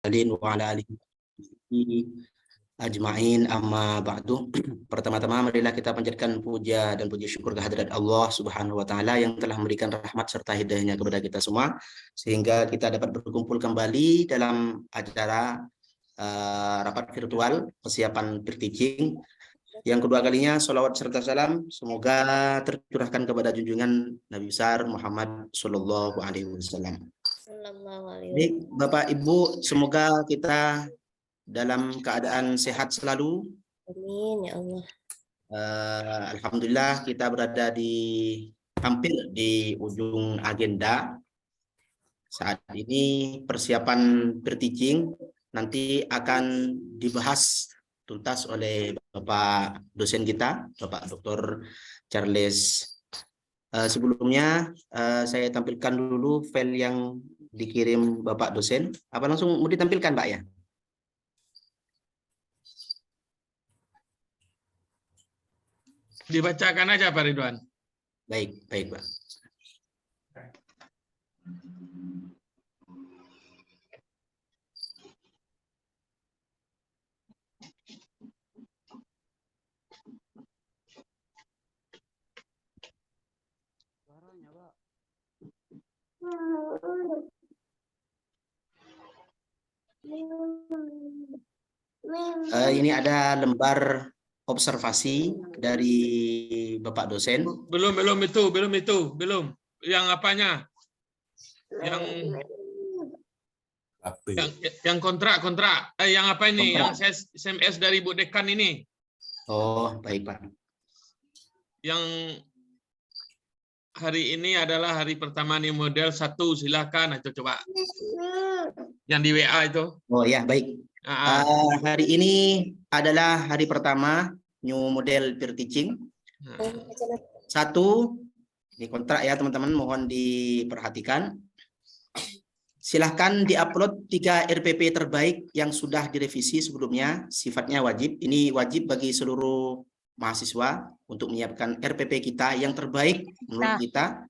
wa ala alihi ajma'in amma ba'du. Pertama-tama marilah kita panjatkan puja dan puji syukur kehadirat Allah Subhanahu wa taala yang telah memberikan rahmat serta hidayahnya kepada kita semua sehingga kita dapat berkumpul kembali dalam acara rapat virtual persiapan Peer yang kedua kalinya. Sholawat serta salam semoga tercurahkan kepada junjungan Nabi besar Muhammad Sallallahu Alaihi Wasallam. Baik, Bapak Ibu, semoga kita dalam keadaan sehat selalu. Amin ya Allah. Alhamdulillah kita berada hampir di ujung agenda. Saat ini persiapan Peer nanti akan dibahas tuntas oleh Bapak dosen kita, Bapak Dr. Charles. Sebelumnya saya tampilkan dulu file yang dikirim Bapak dosen. Apa langsung mau ditampilkan, Pak, ya? Dibacakan aja Pak Ridwan. Baik, Pak. Ini ada lembar observasi dari Bapak dosen. Belum. Yang apanya? Yang kontrak. Yang apa ini? Kontrak. Yang SMS dari Bu Dekan ini. Oh, baik, Pak. Yang hari ini adalah hari pertama nih model 1, silakan itu coba. Yang di WA itu. Oh ya, baik. Hari ini adalah hari pertama new model Peer Teaching. 1, ini kontrak ya teman-teman, mohon diperhatikan. Silahkan diupload 3 RPP terbaik yang sudah direvisi sebelumnya, sifatnya wajib. Ini wajib bagi seluruh mahasiswa untuk menyiapkan RPP kita yang terbaik menurut kita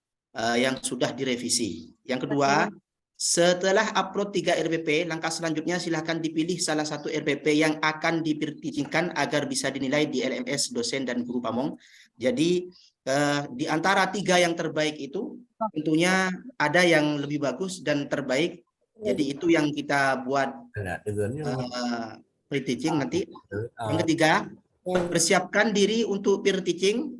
yang sudah direvisi. Yang kedua, setelah upload 3 RPP, langkah selanjutnya silahkan dipilih salah satu RPP yang akan dipertimbangkan agar bisa dinilai di LMS dosen dan guru pamong. Jadi di antara 3 yang terbaik itu tentunya ada yang lebih bagus dan terbaik. Jadi itu yang kita buat Peer Teaching nanti. Yang ketiga, persiapkan diri untuk Peer Teaching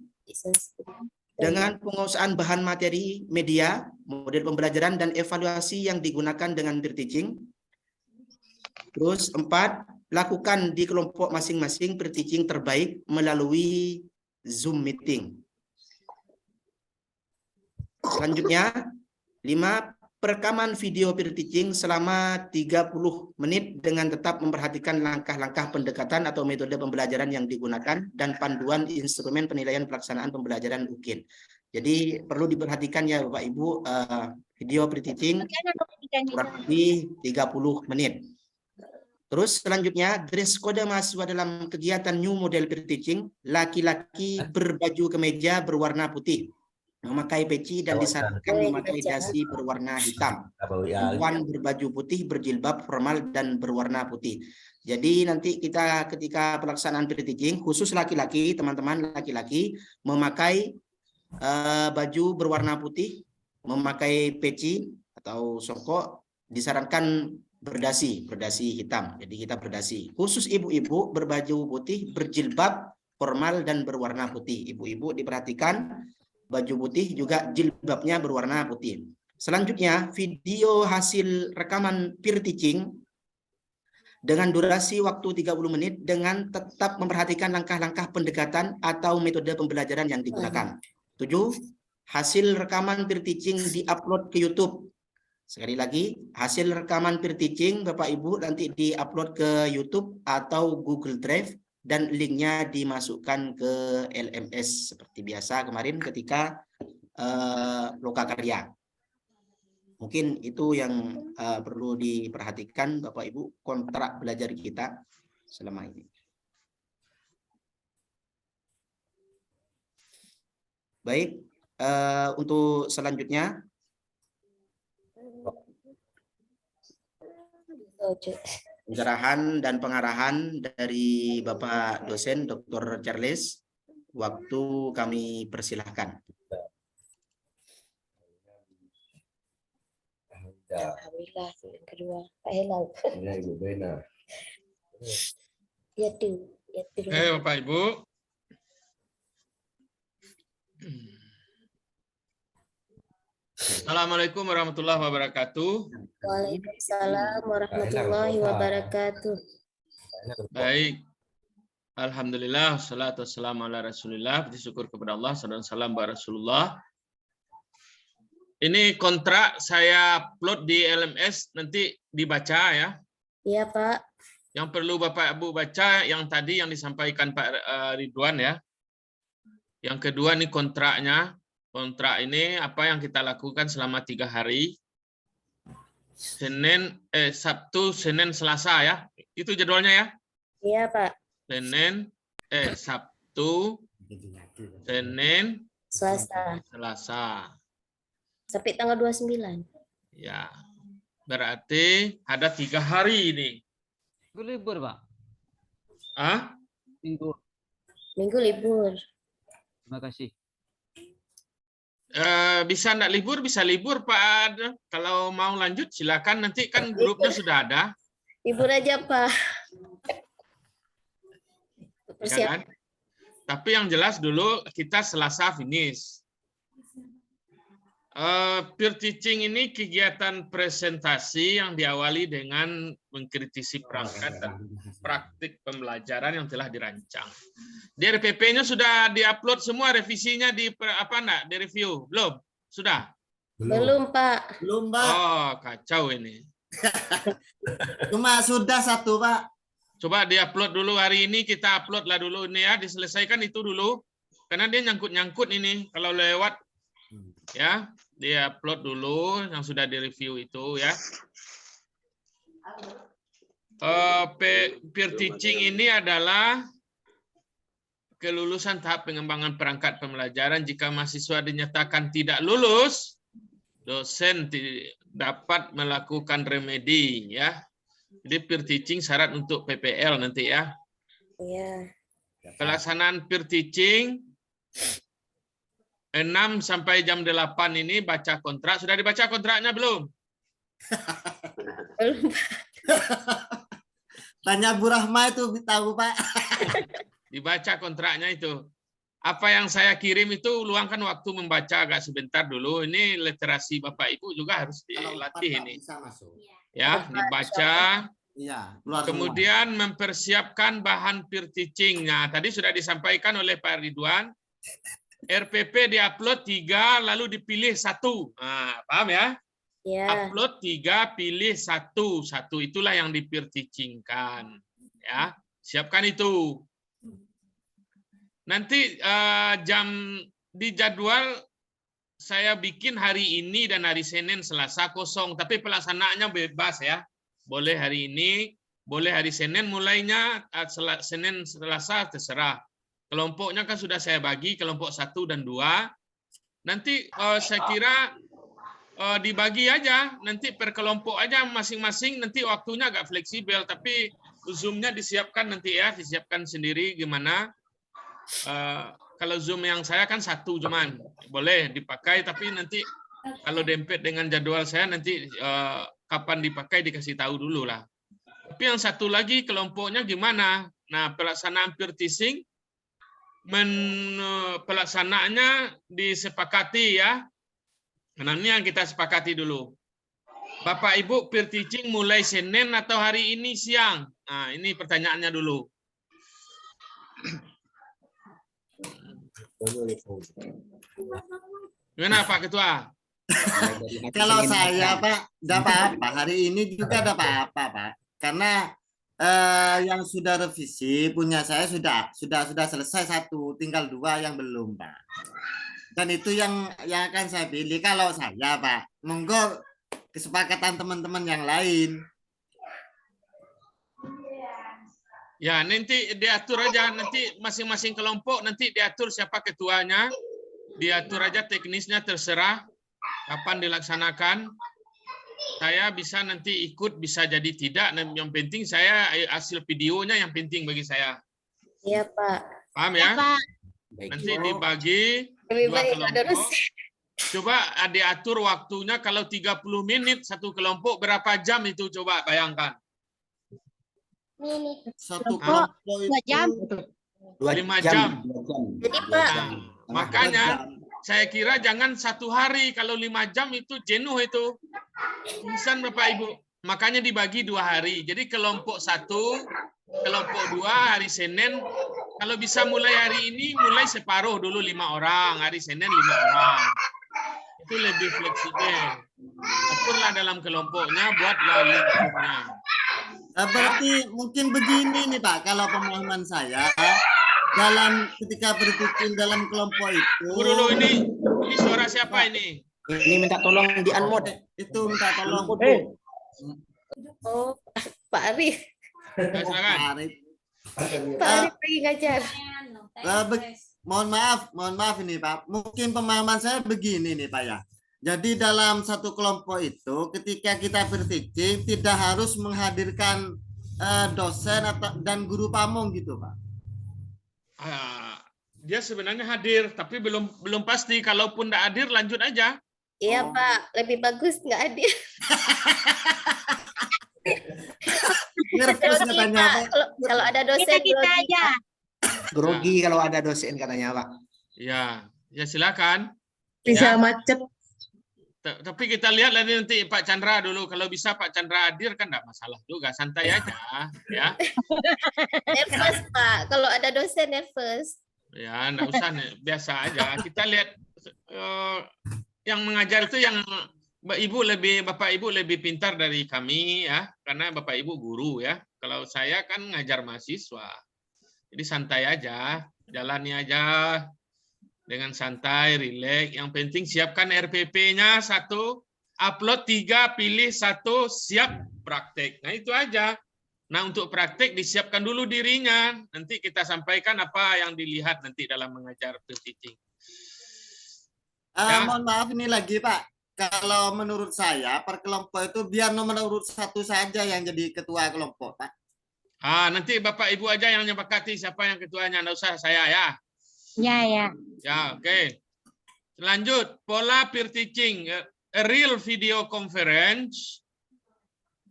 dengan penguasaan bahan materi media, model pembelajaran, dan evaluasi yang digunakan dengan Peer Teaching. Terus 4, lakukan di kelompok masing-masing Peer Teaching terbaik melalui Zoom meeting. Selanjutnya, 5, perekaman video Peer Teaching selama 30 menit dengan tetap memperhatikan langkah-langkah pendekatan atau metode pembelajaran yang digunakan dan panduan instrumen penilaian pelaksanaan pembelajaran UKIN. Jadi perlu diperhatikan ya Bapak Ibu, video Peer Teaching kurang lebih 30 menit. Terus selanjutnya, dress code mahasiswa dalam kegiatan new model Peer Teaching, laki-laki berbaju kemeja berwarna putih, memakai peci dan disarankan memakai dasi berwarna hitam. Perempuan berbaju putih, berjilbab formal dan berwarna putih. Jadi nanti kita ketika pelaksanaan Peer Teaching, khusus laki-laki, teman-teman laki-laki memakai baju berwarna putih, memakai peci atau songkok, disarankan berdasi hitam. Jadi kita berdasi. Khusus ibu-ibu berbaju putih, berjilbab formal dan berwarna putih. Ibu-ibu diperhatikan baju putih juga jilbabnya berwarna putih. Selanjutnya, video hasil rekaman Peer Teaching dengan durasi waktu 30 menit dengan tetap memperhatikan langkah-langkah pendekatan atau metode pembelajaran yang digunakan. 7, hasil rekaman Peer Teaching diupload ke YouTube. Sekali lagi, hasil rekaman Peer Teaching Bapak Ibu nanti diupload ke YouTube atau Google Drive dan linknya dimasukkan ke LMS seperti biasa kemarin ketika Lokakarya. Mungkin itu yang perlu diperhatikan Bapak Ibu, kontrak belajar kita selama ini. Baik, untuk selanjutnya pencerahan dan pengarahan dari Bapak dosen Dr. Charles. Waktu kami persilahkan. Alhamdulillah yang kedua Pak Helal. Ini Ibu Bena. Ya tuh. Bapak Ibu. Assalamualaikum warahmatullahi wabarakatuh. Waalaikumsalam warahmatullahi wabarakatuh. Baik. Alhamdulillah, salatu wassalamu ala Rasulillah. Puji syukur kepada Allah, sallallahu salam wa Rasulullah. Ini kontrak saya upload di LMS, nanti dibaca ya. Iya, Pak. Yang perlu Bapak Ibu baca yang tadi yang disampaikan Pak Ridwan ya. Yang kedua ini kontraknya. Kontrak ini apa yang kita lakukan selama 3 hari. Sabtu, Senin, Selasa ya. Itu jadwalnya ya. Iya, Pak. Sabtu, Senin, Selasa. Selasa. Sampai tanggal 29. Ya. Berarti ada 3 hari ini. Minggu libur, Pak. Ah? Minggu libur. Terima kasih. Bisa enggak libur? Bisa libur, Pak. Kalau mau lanjut silakan. Nanti kan grupnya sudah ada. Libur aja, Pak. Ya kan? Tapi yang jelas dulu kita Selasa finish. Peer teaching ini kegiatan presentasi yang diawali dengan mengkritisi perangkat dan praktik pembelajaran yang telah dirancang. DRPP-nya sudah diupload semua, revisinya di review? Belum? Sudah? Belum, Pak. Belum, Pak. Oh, kacau ini. Cuma sudah 1, Pak. Coba diupload dulu hari ini, kita upload lah dulu ini ya, diselesaikan itu dulu. Karena dia nyangkut-nyangkut ini, kalau lewat ya, dia upload dulu yang sudah direview itu ya. Peer teaching ini adalah kelulusan tahap pengembangan perangkat pembelajaran. Jika mahasiswa dinyatakan tidak lulus, dosen dapat melakukan remedi ya. Jadi peer teaching syarat untuk PPL nanti ya. Iya. Pelaksanaan peer teaching 6 sampai jam 8 ini baca kontrak. Sudah dibaca kontraknya belum? Belum. Tanya Bu Rahma itu tahu, Pak. Dibaca kontraknya itu. Apa yang saya kirim itu luangkan waktu membaca agak sebentar dulu. Ini literasi Bapak Ibu juga harus dilatih ini. Bisa masuk. Ya, dibaca. Iya, keluar Kemudian mempersiapkan bahan peer teaching. Nah, tadi sudah disampaikan oleh Pak Ridwan. RPP diupload 3, lalu dipilih 1. Nah, paham ya? Ya. Upload 3, pilih 1. 1 itulah yang di peer teaching-kan. Ya, siapkan itu. Nanti di jadwal saya bikin hari ini dan hari Senin, Selasa kosong, tapi pelaksanaannya bebas ya. Boleh hari ini, boleh hari Senin mulainya, Senin, Selasa terserah. Kelompoknya kan sudah saya bagi, kelompok 1 dan 2. Nanti saya kira dibagi aja, nanti per kelompok aja masing-masing, nanti waktunya agak fleksibel, tapi Zoom-nya disiapkan nanti ya, disiapkan sendiri gimana. Kalau Zoom yang saya kan 1 cuman, boleh dipakai, tapi nanti kalau dempet dengan jadwal saya nanti kapan dipakai dikasih tahu dulu lah. Tapi yang 1 lagi kelompoknya gimana? Nah, pelaksanaan peer teaching, pelaksanaannya disepakati ya. Nah, ini yang kita sepakati dulu. Bapak Ibu peer teaching mulai Senin atau hari ini siang? Nah, ini pertanyaannya dulu. Gimana Pak Ketua? Kalau saya, Pak, enggak apa-apa. Hari ini juga enggak apa-apa, Pak. Karena yang sudah revisi punya saya sudah selesai 1, tinggal 2 yang belum, Pak. Dan itu yang akan saya pilih kalau saya, Pak. Monggo kesepakatan teman-teman yang lain. Ya, nanti diatur aja, nanti masing-masing kelompok nanti diatur siapa ketuanya, diatur aja teknisnya terserah kapan dilaksanakan. saya bisa nanti ikut, bisa jadi tidak. Yang penting saya hasil videonya yang penting bagi saya. Iya, Pak. Paham ya? Pak. Nanti dibagi Lebih dua baik ada kelompok. dosen. Coba diatur waktunya, kalau 30 menit satu kelompok, berapa jam itu coba bayangkan. Satu Ah. kelompok 2 jam. itu 5 jam. 2 jam. Jadi, Pak, Nah, makanya saya kira jangan 1 hari, kalau 5 jam itu jenuh itu. Pingsan Bapak Ibu. Makanya dibagi 2 hari. Jadi kelompok 1, kelompok 2 hari Senin. Kalau bisa mulai hari ini, mulai separuh dulu 5 orang. Hari Senin 5 orang. Itu lebih fleksibel. Aturlah dalam kelompoknya, buatlah link-nya. berarti mungkin begini nih Pak, kalau pemahaman saya dalam ketika berpikir dalam kelompok itu Tunggu dulu, ini suara siapa ini? Ini minta tolong di unmute. itu minta tolong oh, Pak Arif. Ya, silakan. Arif. Pak Arif lagi ngajar. Mohon maaf ini Pak. Mungkin pemahaman saya begini nih Pak ya. Jadi dalam satu kelompok itu ketika kita berteaching tidak harus menghadirkan dosen dan guru pamong gitu Pak. Dia sebenarnya hadir, tapi belum pasti. Kalaupun tidak hadir, lanjut aja. Iya, Oh. Pak. Lebih bagus nggak hadir. Nervous Grogi, katanya Pak. Pak. Kalau ada dosen Kita grogi, aja. Grogi kalau ada dosen katanya, Pak. Ya silakan. Bisa Ya. macet. Tapi kita lihat nanti Pak Chandra dulu. Kalau bisa Pak Chandra hadir kan enggak masalah juga, santai aja, ya. nervous, Pak. Kalau ada dosen nervous. Ya, enggak usah, biasa aja. Kita lihat yang mengajar itu yang Bapak Ibu lebih pintar dari kami ya, karena Bapak Ibu guru ya. Kalau saya kan ngajar mahasiswa. Jadi santai aja, jalani aja. Dengan santai, rileks. Yang penting siapkan RPP-nya 1, upload 3, pilih 1, siap praktek. Nah itu aja. Nah untuk praktek disiapkan dulu dirinya. Nanti kita sampaikan apa yang dilihat nanti dalam mengajar teaching. Ya. Mohon maaf ini lagi Pak. Kalau menurut saya per kelompok itu biar nomor urut 1 saja yang jadi ketua kelompok Pak. Nanti Bapak Ibu aja yang nyepakati siapa yang ketuanya. Nggak usah saya ya. Ya. Ya, oke. Lanjut, pola peer teaching, a real video conference,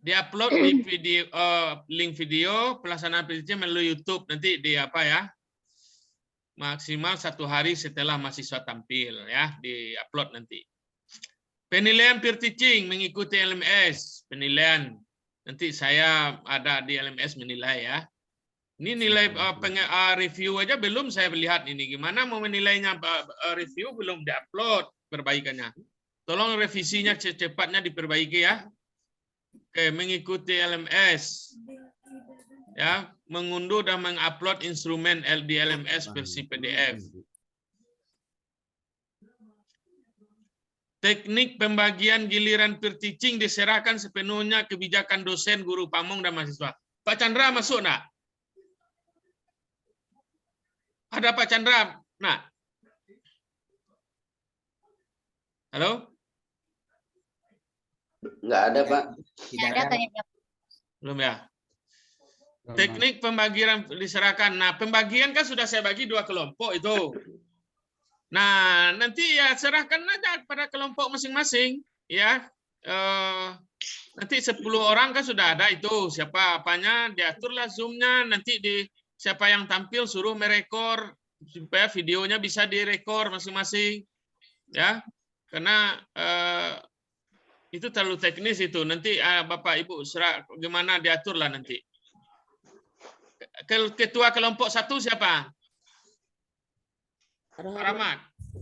diupload di video, link video pelaksanaan peer teaching melalui YouTube. Nanti di apa ya? Maksimal 1 hari setelah mahasiswa tampil ya, diupload nanti. Penilaian peer teaching mengikuti LMS, penilaian. Nanti saya ada di LMS menilai ya. Ini nilai review aja belum saya lihat ini. Gimana mau menilainya review belum diupload perbaikannya. Tolong revisinya secepatnya diperbaiki ya. Oke, mengikuti LMS. Ya, mengunduh dan mengupload instrumen di LMS versi PDF. Teknik pembagian giliran peer teaching diserahkan sepenuhnya kebijakan dosen, guru pamong, dan mahasiswa. Pak Chandra masuk enggak? Ada Pak Chandra? Nah. Halo? Enggak ada, Pak. Tidak Ada ada. kayaknya. Belum ya? Teknik pembagian diserahkan. Nah, pembagian kan sudah saya bagi 2 kelompok itu. Nah, nanti ya serahkan aja pada kelompok masing-masing. Ya, nanti 10 orang kan sudah ada itu. Siapa apanya, diaturlah Zoom-nya. Nanti siapa yang tampil suruh merekor supaya videonya bisa direkor masing-masing. Ya, karena itu terlalu teknis itu. Nanti Bapak Ibu serah gimana diaturlah nanti. Ketua kelompok 1 siapa? Pak Rahmat.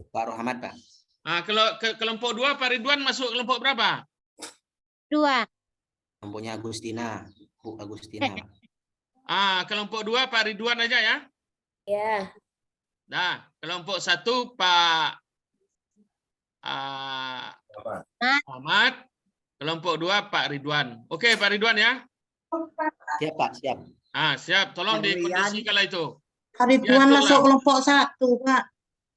Pak Rahmat, Pak. Nah, kalau kelompok 2 Pak Ridwan masuk kelompok berapa? 2. Kelompoknya Agustina, Bu Agustina. Pak. Kelompok 2 Pak Ridwan aja ya. Ya. Nah, kelompok 1 Pak Ahmad. Kelompok 2 Pak Ridwan. Oke, Pak Ridwan ya. Siap, Pak, siap. Siap. Tolong dikondisikan itu. Pak Ridwan Ya, masuk betul. kelompok 1, Pak.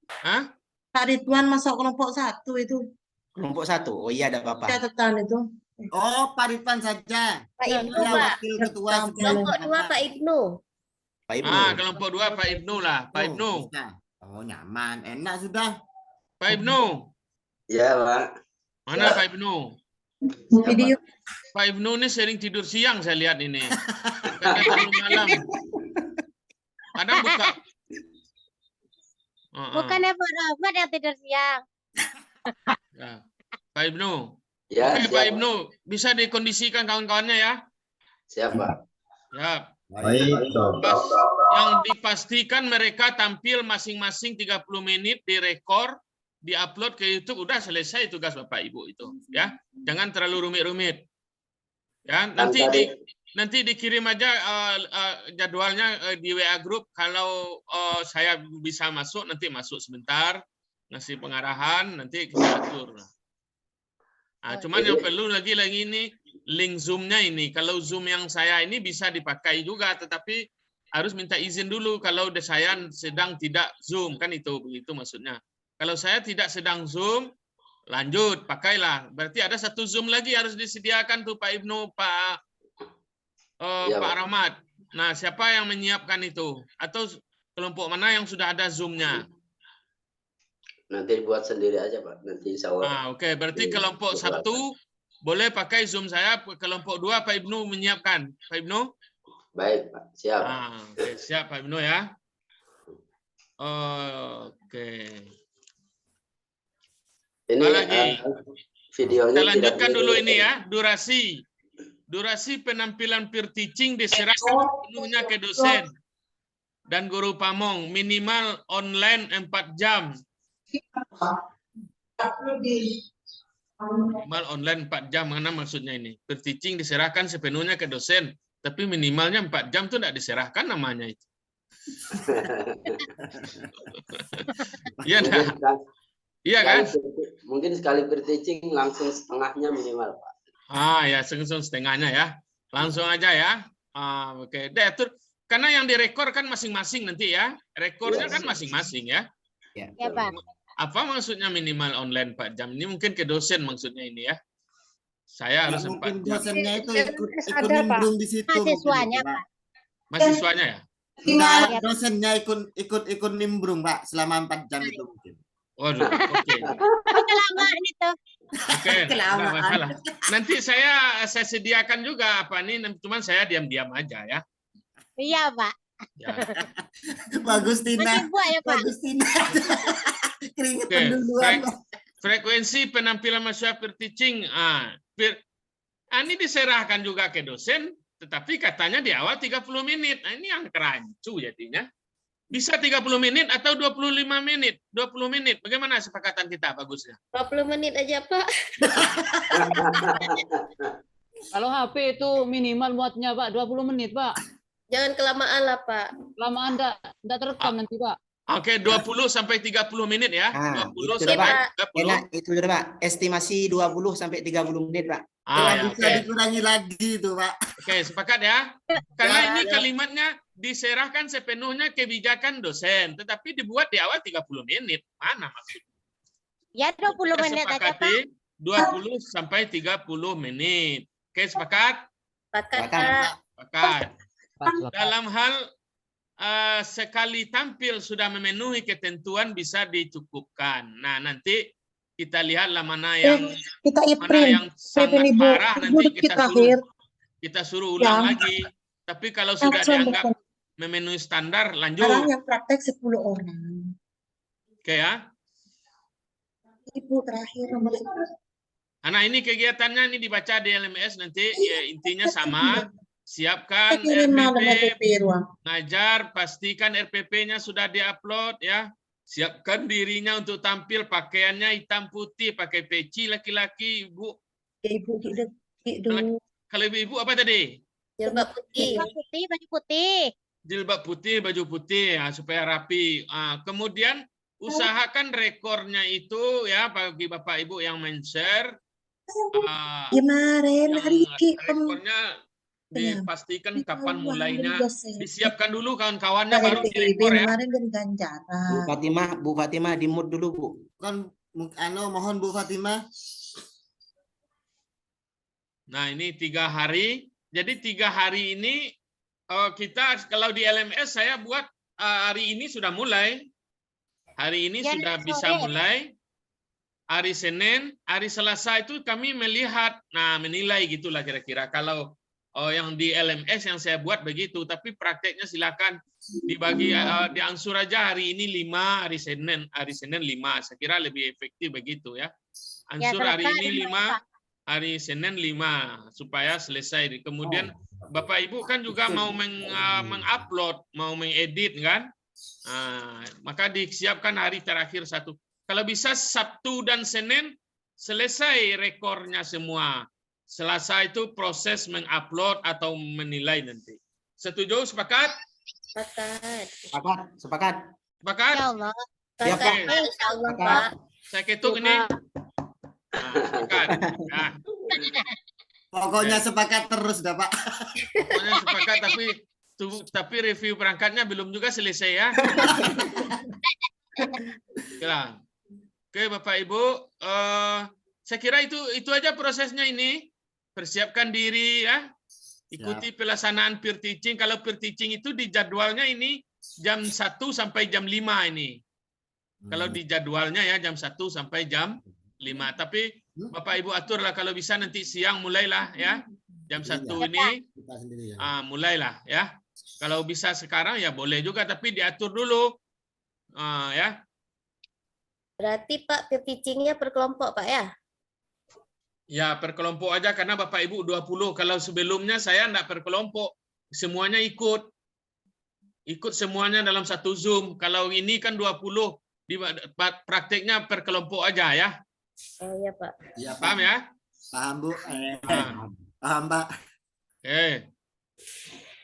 Hah? Pak Ridwan masuk kelompok 1 itu. Kelompok 1. Oh iya, ada Bapak. Catatan itu. Oh, Pak Ridwan saja. Pak Ibnu, Saya Pak. wakil ketua sudah. Kelompok 2 Pak Ibnu. Pak Ibnu. Kelompok 2 Pak Ibnu lah. Pak Oh, Ibnu. bisa. Oh, nyaman, enak sudah. Pak Ibnu. Ya, Pak. Mana Ya. Pak Ibnu? Video. Pak Ibnu ini sering tidur siang saya lihat ini. Kadang tidur malam. Kadang buka. Bukannya Pak Rahmat yang tidur siang. Ya. Pak Ibnu. Ya, Oke, siap, Pak Ibnu, bisa dikondisikan kawan-kawannya ya. Siap, Pak. Ya. Baik. Yang dipastikan mereka tampil masing-masing 30 menit direkor, diupload ke YouTube, udah selesai tugas Bapak Ibu itu, ya. Jangan terlalu rumit-rumit. Ya, nanti dikirim aja jadwalnya di WA group. Kalau saya bisa masuk, nanti masuk sebentar, ngasih pengarahan, nanti kita atur. Nah, cuman yang perlu lagi ini link Zoom-nya ini. Kalau Zoom yang saya ini bisa dipakai juga, tetapi harus minta izin dulu kalau saya sedang tidak Zoom, kan itu begitu maksudnya. Kalau saya tidak sedang Zoom, lanjut pakailah. Berarti ada satu Zoom lagi harus disediakan tuh Pak Ibnu, Pak Pak Rahmat. Nah, siapa yang menyiapkan itu? Atau kelompok mana yang sudah ada Zoom-nya? Nanti buat sendiri aja, Pak. Nanti insya Allah. Oke. Berarti kelompok 1 boleh pakai Zoom saya. Kelompok 2 Pak Ibnu menyiapkan. Pak Ibnu? Baik, Pak. Siap. Oke, siap Pak Ibnu ya. Oke. Ini Apa lagi? videonya Kita tidak lanjutkan boleh dulu ini ya. Durasi penampilan peer teaching diserahkan sepenuhnya ke dosen dan guru pamong. Minimal online 4 jam. Minimal online 4 jam. Mana maksudnya ini? Peer teaching diserahkan sepenuhnya ke dosen. Tapi minimalnya 4 jam itu tidak diserahkan namanya itu. Iya Mungkin enggak? Iya kan? Mungkin sekali per-teaching langsung setengahnya minimal, Pak. Ya langsung setengahnya ya. Langsung aja ya. Oke. Diatur. Karena yang direkor kan masing-masing nanti ya. Rekornya kan masing-masing ya. Ya, Pak. Apa maksudnya minimal online 4 jam? Ini mungkin ke dosen maksudnya ini ya. Saya harus 4 Mungkin jam. dosennya itu ikut Ada, Pak. nimbrung di situ. Mahasiswanya, mungkin, Pak. Mahasiswanya ya? Enggak, Iya. dosennya ikut nimbrung, Pak, selama 4 jam itu mungkin. Waduh, oke. Kelamaan itu. Oke, nggak masalah. Nanti saya sediakan juga apa nih, cuman saya diam-diam aja ya. Iya, Pak. Ya. Bagus Tina. Masih buat ya, Pak. Bagus Tina. Keringetan Oke, duluan. frekuensi penampilan mahasiswa peer teaching. Ini diserahkan juga ke dosen, tetapi katanya di awal 30 menit. Nah, ini yang kerancu jadinya. Bisa 30 menit atau 25 menit. 20 menit. Bagaimana sepakatan kita bagusnya? 20 menit aja, Pak. Kalau HP itu minimal muatnya Pak 20 menit Pak. Jangan kelamaan lah, Pak. Lama enggak terekam nanti Pak. Oke, 20 sampai 30 menit ya. 20 itu sampai Pak. 30. Enak itu sudah Pak. Estimasi 20 sampai 30 menit Pak. Ya, Bisa oke. dikurangi lagi itu, Pak. Oke, sepakat ya. Karena Ya, ini ya. kalimatnya diserahkan sepenuhnya kebijakan dosen, tetapi dibuat di awal 30 menit. Mana maksudnya? Ya 20 Kita menit aja, Pak. sepakati 20 sampai 30 menit. Oke, sepakat? Pakat, Pakat. Pak. Sepakat. Pak, Dalam hal sekali tampil sudah memenuhi ketentuan bisa dicukupkan. Nah, nanti kita lihatlah mana yang Kita mana yang sangat Ibu. parah nanti Ibu kita terakhir. suruh ulang Ya. lagi. Tapi kalau sudah dianggap memenuhi standar, lanjut. Sekarang yang praktek 10 orang. Oke ya. Ibu terakhir nomor 10. Nah, ini kegiatannya ini dibaca di LMS nanti ya, intinya sama. Siapkan Kirim malam RPP, RPP ruang. ngajar, pastikan RPP-nya sudah diupload ya. Siapkan dirinya untuk tampil, pakaiannya hitam putih, pakai peci laki-laki, Ibu. Ibu dulu. Kalau ibu apa tadi? Jilbab putih. Baju putih, baju putih. Jilbab putih, baju putih ya, supaya rapi. Kemudian usahakan rekornya itu ya bagi Bapak Ibu yang men-share. Kemarin hari Rekornya dipastikan kapan mulainya. Disiapkan dulu kawan-kawannya baru RPP direkor ya. kemarin dan ganjaran. Bu Fatimah di mute dulu Bu. Mohon Bu Fatimah. Nah, ini 3 hari. Jadi 3 hari ini kita kalau di LMS saya buat hari ini sudah mulai. Hari ini Ya, sudah sore. bisa mulai. Hari Senin, hari Selasa itu kami melihat, menilai gitulah kira-kira. Kalau yang di LMS yang saya buat begitu, tapi prakteknya silakan dibagi, diangsur aja hari ini 5, hari Senin 5. Saya kira lebih efektif begitu ya. Ansur hari selesai ini mulai, 5, Pak. hari Senin 5 supaya selesai. Kemudian Bapak Ibu kan juga mau mengupload, mau mengedit kan? Maka disiapkan hari terakhir 1. Kalau bisa Sabtu dan Senin selesai rekornya semua. Selasa itu proses mengupload atau menilai nanti. Setuju? Sepakat? Sepakat. Sepakat. Sepakat? Ya Allah. Ya, Pak. Sepakat, insya Allah, Sepakat. Pak. Saya ketuk ini. Sepakat. Nah, Pokoknya sepakat terus dah Pak. pokoknya sepakat, tapi review perangkatnya belum juga selesai ya. Oke, Bapak Ibu, saya kira itu aja prosesnya ini. Persiapkan diri ya. Ikuti pelaksanaan peer teaching. Kalau peer teaching itu di jadwalnya ini jam 1 sampai jam 5 ini. Kalau di jadwalnya ya jam 1 sampai jam 5. Tapi Bapak Ibu aturlah kalau bisa nanti siang mulailah ya. Jam 1 ini mulailah ya. Kalau bisa sekarang ya boleh juga, tapi diatur dulu. Ya. Berarti Pak, peer teaching-nya per kelompok, Pak ya? Ya, per kelompok aja karena Bapak Ibu 20. Kalau sebelumnya saya enggak per kelompok. Semuanya ikut. Ikut semuanya dalam satu Zoom. Kalau ini kan 20. Prakteknya per kelompok aja ya. Oh iya, Pak. Iya, Pak. Paham ya? Paham, Bu. Paham, Pak.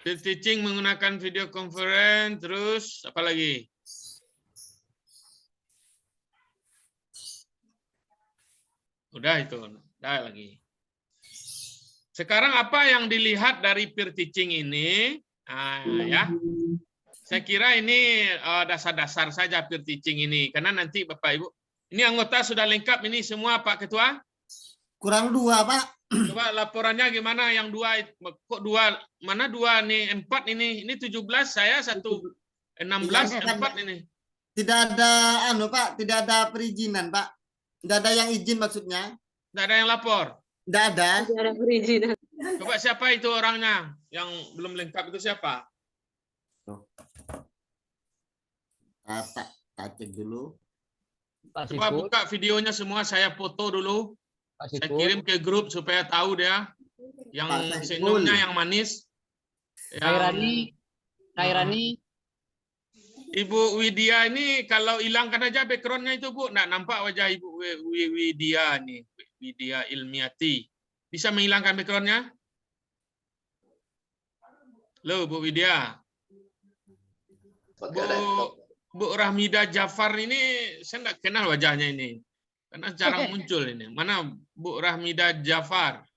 Peer teaching menggunakan video conference, terus apa lagi? Udah itu, udah lagi. Sekarang apa yang dilihat dari peer teaching ini? Ya, saya kira ini dasar-dasar saja peer teaching ini, karena nanti Bapak Ibu, ini anggota sudah lengkap ini semua Pak Ketua? Kurang 2, Pak. Coba laporannya gimana yang 2? Kok 2? Mana 2 nih? 4 ini. Ini 17, saya 1. 16, 4 ini. Tidak ada Pak, tidak ada perizinan, Pak. Tidak ada yang izin maksudnya. Tidak ada yang lapor. Tidak ada. Coba siapa itu orangnya yang belum lengkap itu siapa? Tak cek dulu. Pak Coba Siput, buka videonya semua, saya foto dulu. Pak Saya Siput, kirim ke grup supaya tahu dia. Yang Pak Saiful. senyumnya yang manis. Kairani, Ibu Widya ini kalau hilangkan aja backgroundnya itu Bu, nggak nampak wajah Ibu Widya nih, Widya Ilmiati. Bisa menghilangkan backgroundnya? Loh Bu Widya. Bu Rahmida Jafar ini saya nggak kenal wajahnya ini, karena jarang muncul ini. Mana Bu Rahmida Jafar?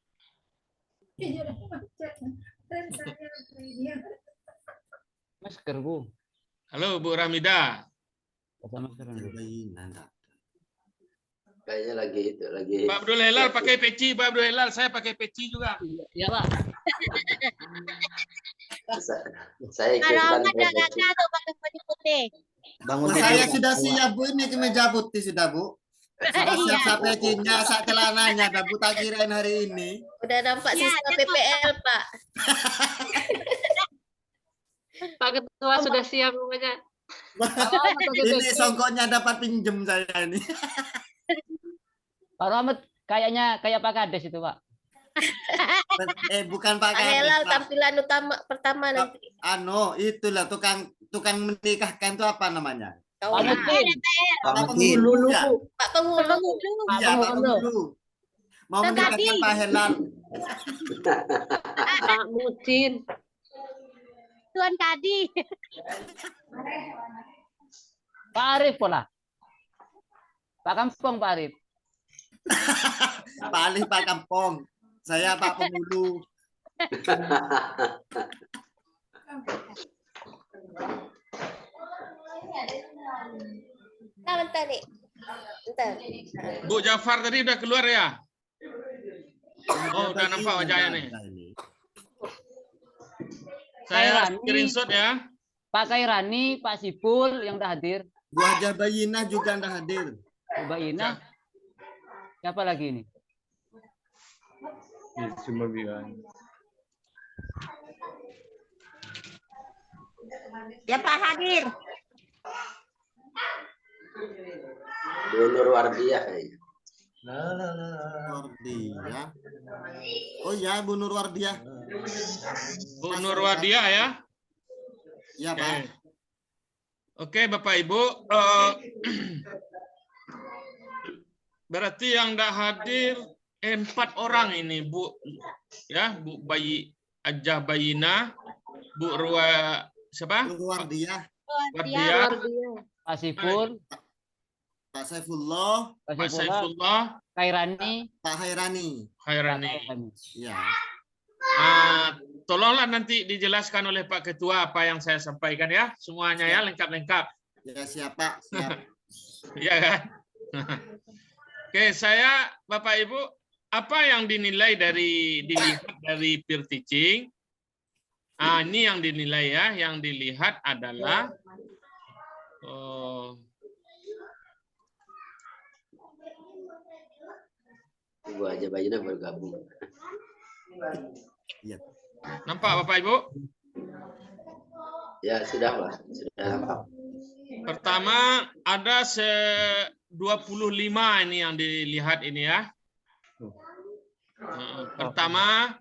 masker Bu. Halo Bu Rahmida. Pakai masker Bu. Kayaknya lagi. Pak Abdul Helal pakai peci, Pak Abdul Helal, saya pakai peci juga. Ya Pak. Saya Kalau ikutkan ada nggak tuh pakai baju putih. Bangun Saya tidur. sudah siap, Bu. Ini kemeja putih sudah, Bu. Sudah siap sampai pecinya, sak celananya, dah Bu, tak kirain hari ini. Udah nampak Ya, siswa ada PPL, Pak. Pak Ketua sudah siap pokoknya. Ini songkoknya dapat pinjem saya ini. Pak Rahmat kayaknya kayak Pak Kades itu Pak. Bukan Pak Pak Kades, Helal Pak. tampilan utama pertama nanti. Itulah tukang menikahkan itu apa namanya? Pak Kawan. Mutin. Pak Pak Mutin. penghulu ya? Pak penghulu. Iya, Pak penghulu. Mau Pak menikahkan Kadi. Pak Helal. Pak Mutin. Tuan Kadi. Pak Arif pola. Pak Kampung Pak Arif. Pak Ali Pak Kampung. Saya Pak penghulu. Bentar nih. Bentar. Bu Jafar tadi udah keluar ya? Oh, udah nampak wajahnya nih. Ini. Saya Kairani. screenshot ya. Pak Kairani, Pak Sipul yang udah hadir. Bu Haja Bayinah juga anda hadir. Mbak Ina. Siapa lagi ini? Ya Pak hadir. Bu Nurwardiah kayaknya. Nurwardiah. Oh ya, Bu Nurwardiah. Bu Nurwardiah ya. Ya Pak. Oke, Bapak Ibu. Berarti yang tidak hadir 4 orang ini, Bu. Ya, Bu Haja Bayinah, Bu siapa? Nurwardiah, Wardiah, Pak Sipul, Pak Saifullah, Pak Saifullah, Kairani. Pak Hairani. Khairani. Ya. Tolonglah nanti dijelaskan oleh Pak Ketua apa yang saya sampaikan ya. Semuanya ya, lengkap-lengkap. Ya siapa? Siap. Iya kan? Oke, saya Bapak Ibu, apa yang dilihat dari peer teaching? Ini yang dinilai ya, yang dilihat adalah Bu Haja Bayinah bergabung. Iya. nampak Bapak Ibu? Ya sudah Pak, sudah nampak. Pertama ada 25 ini yang dilihat ini ya. Pertama,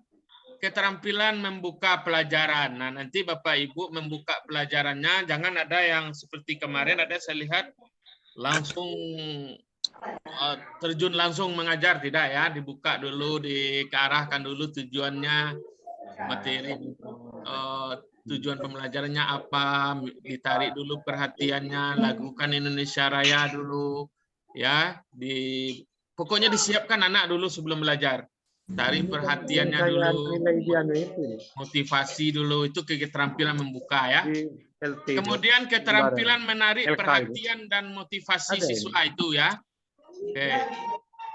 keterampilan membuka pelajaran. Nah, nanti Bapak Ibu membuka pelajarannya, jangan ada yang seperti kemarin ada saya lihat langsung terjun langsung mengajar, tidak ya, dibuka dulu, diarahkan dulu tujuannya, materi, tujuan pembelajarannya apa, ditarik dulu perhatiannya, lakukan Indonesia Raya dulu, ya, pokoknya disiapkan anak dulu sebelum belajar. Tarik perhatiannya dulu, motivasi dulu, itu keterampilan membuka ya. Kemudian keterampilan menarik perhatian dan motivasi siswa itu ya. Oke.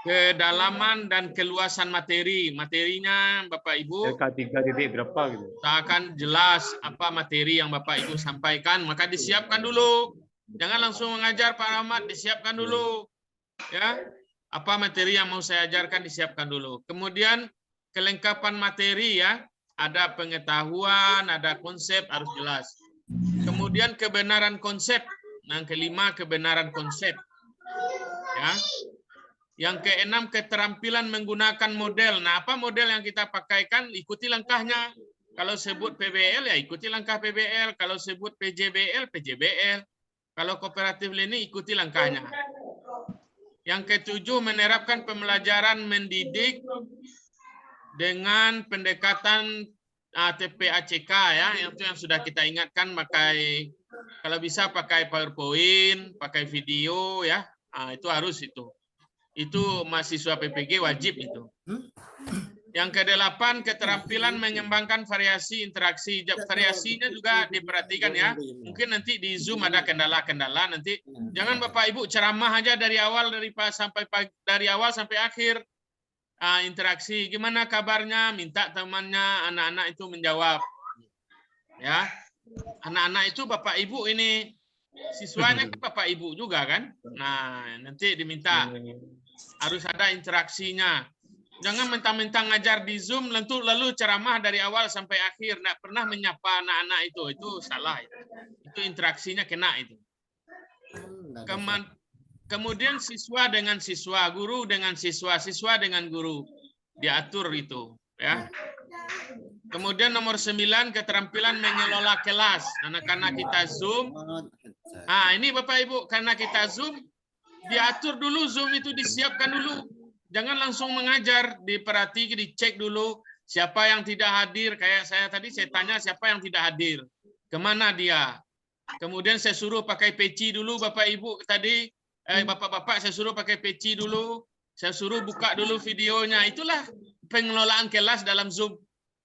Kedalaman dan keluasan materi. Materinya Bapak Ibu tak akan jelas apa materi yang Bapak Ibu sampaikan, maka disiapkan dulu. Jangan langsung mengajar Pak Rahmat, disiapkan dulu. Ya. Apa materi yang mau saya ajarkan disiapkan dulu. Kemudian kelengkapan materi ya, ada pengetahuan, ada konsep harus jelas. Kemudian kebenaran konsep. Yang kelima kebenaran konsep. Ya. Yang keenam keterampilan menggunakan model. Nah, apa model yang kita pakaikan? Ikuti langkahnya. Kalau sebut PBL ya ikuti langkah PBL. Kalau sebut PJBL, PJBL. Kalau kooperatif learning ikuti langkahnya. Yang ketujuh, menerapkan pembelajaran mendidik dengan pendekatan TPACK ya, itu yang sudah kita ingatkan, pakai kalau bisa pakai PowerPoint, pakai video ya, itu harus itu. Itu mahasiswa PPG wajib itu. Yang kedelapan, keterampilan mengembangkan variasi interaksi. Variasinya juga diperhatikan ya. Mungkin nanti di Zoom ada kendala-kendala nanti. Jangan Bapak Ibu ceramah aja dari awal dari awal sampai akhir. Interaksi, gimana kabarnya? Minta temannya anak-anak itu menjawab. Ya. Anak-anak itu Bapak Ibu ini siswanya kan Bapak Ibu juga kan? Nah, nanti diminta harus ada interaksinya. Jangan mentang-mentang ngajar di Zoom, lalu ceramah dari awal sampai akhir, nggak pernah menyapa anak-anak itu salah. Itu interaksinya kena itu. Kemudian siswa dengan siswa, guru dengan siswa, siswa dengan guru, diatur itu, ya. Kemudian nomor 9, keterampilan mengelola kelas. Karena kita Zoom, ini Bapak Ibu, karena kita Zoom, diatur dulu Zoom itu disiapkan dulu. Jangan langsung mengajar, diperhatikan, dicek dulu siapa yang tidak hadir. Kayak saya tadi saya tanya siapa yang tidak hadir, kemana dia. Kemudian saya suruh pakai peci dulu Bapak Ibu tadi, Bapak-bapak saya suruh pakai peci dulu, saya suruh buka dulu videonya. Itulah pengelolaan kelas dalam Zoom,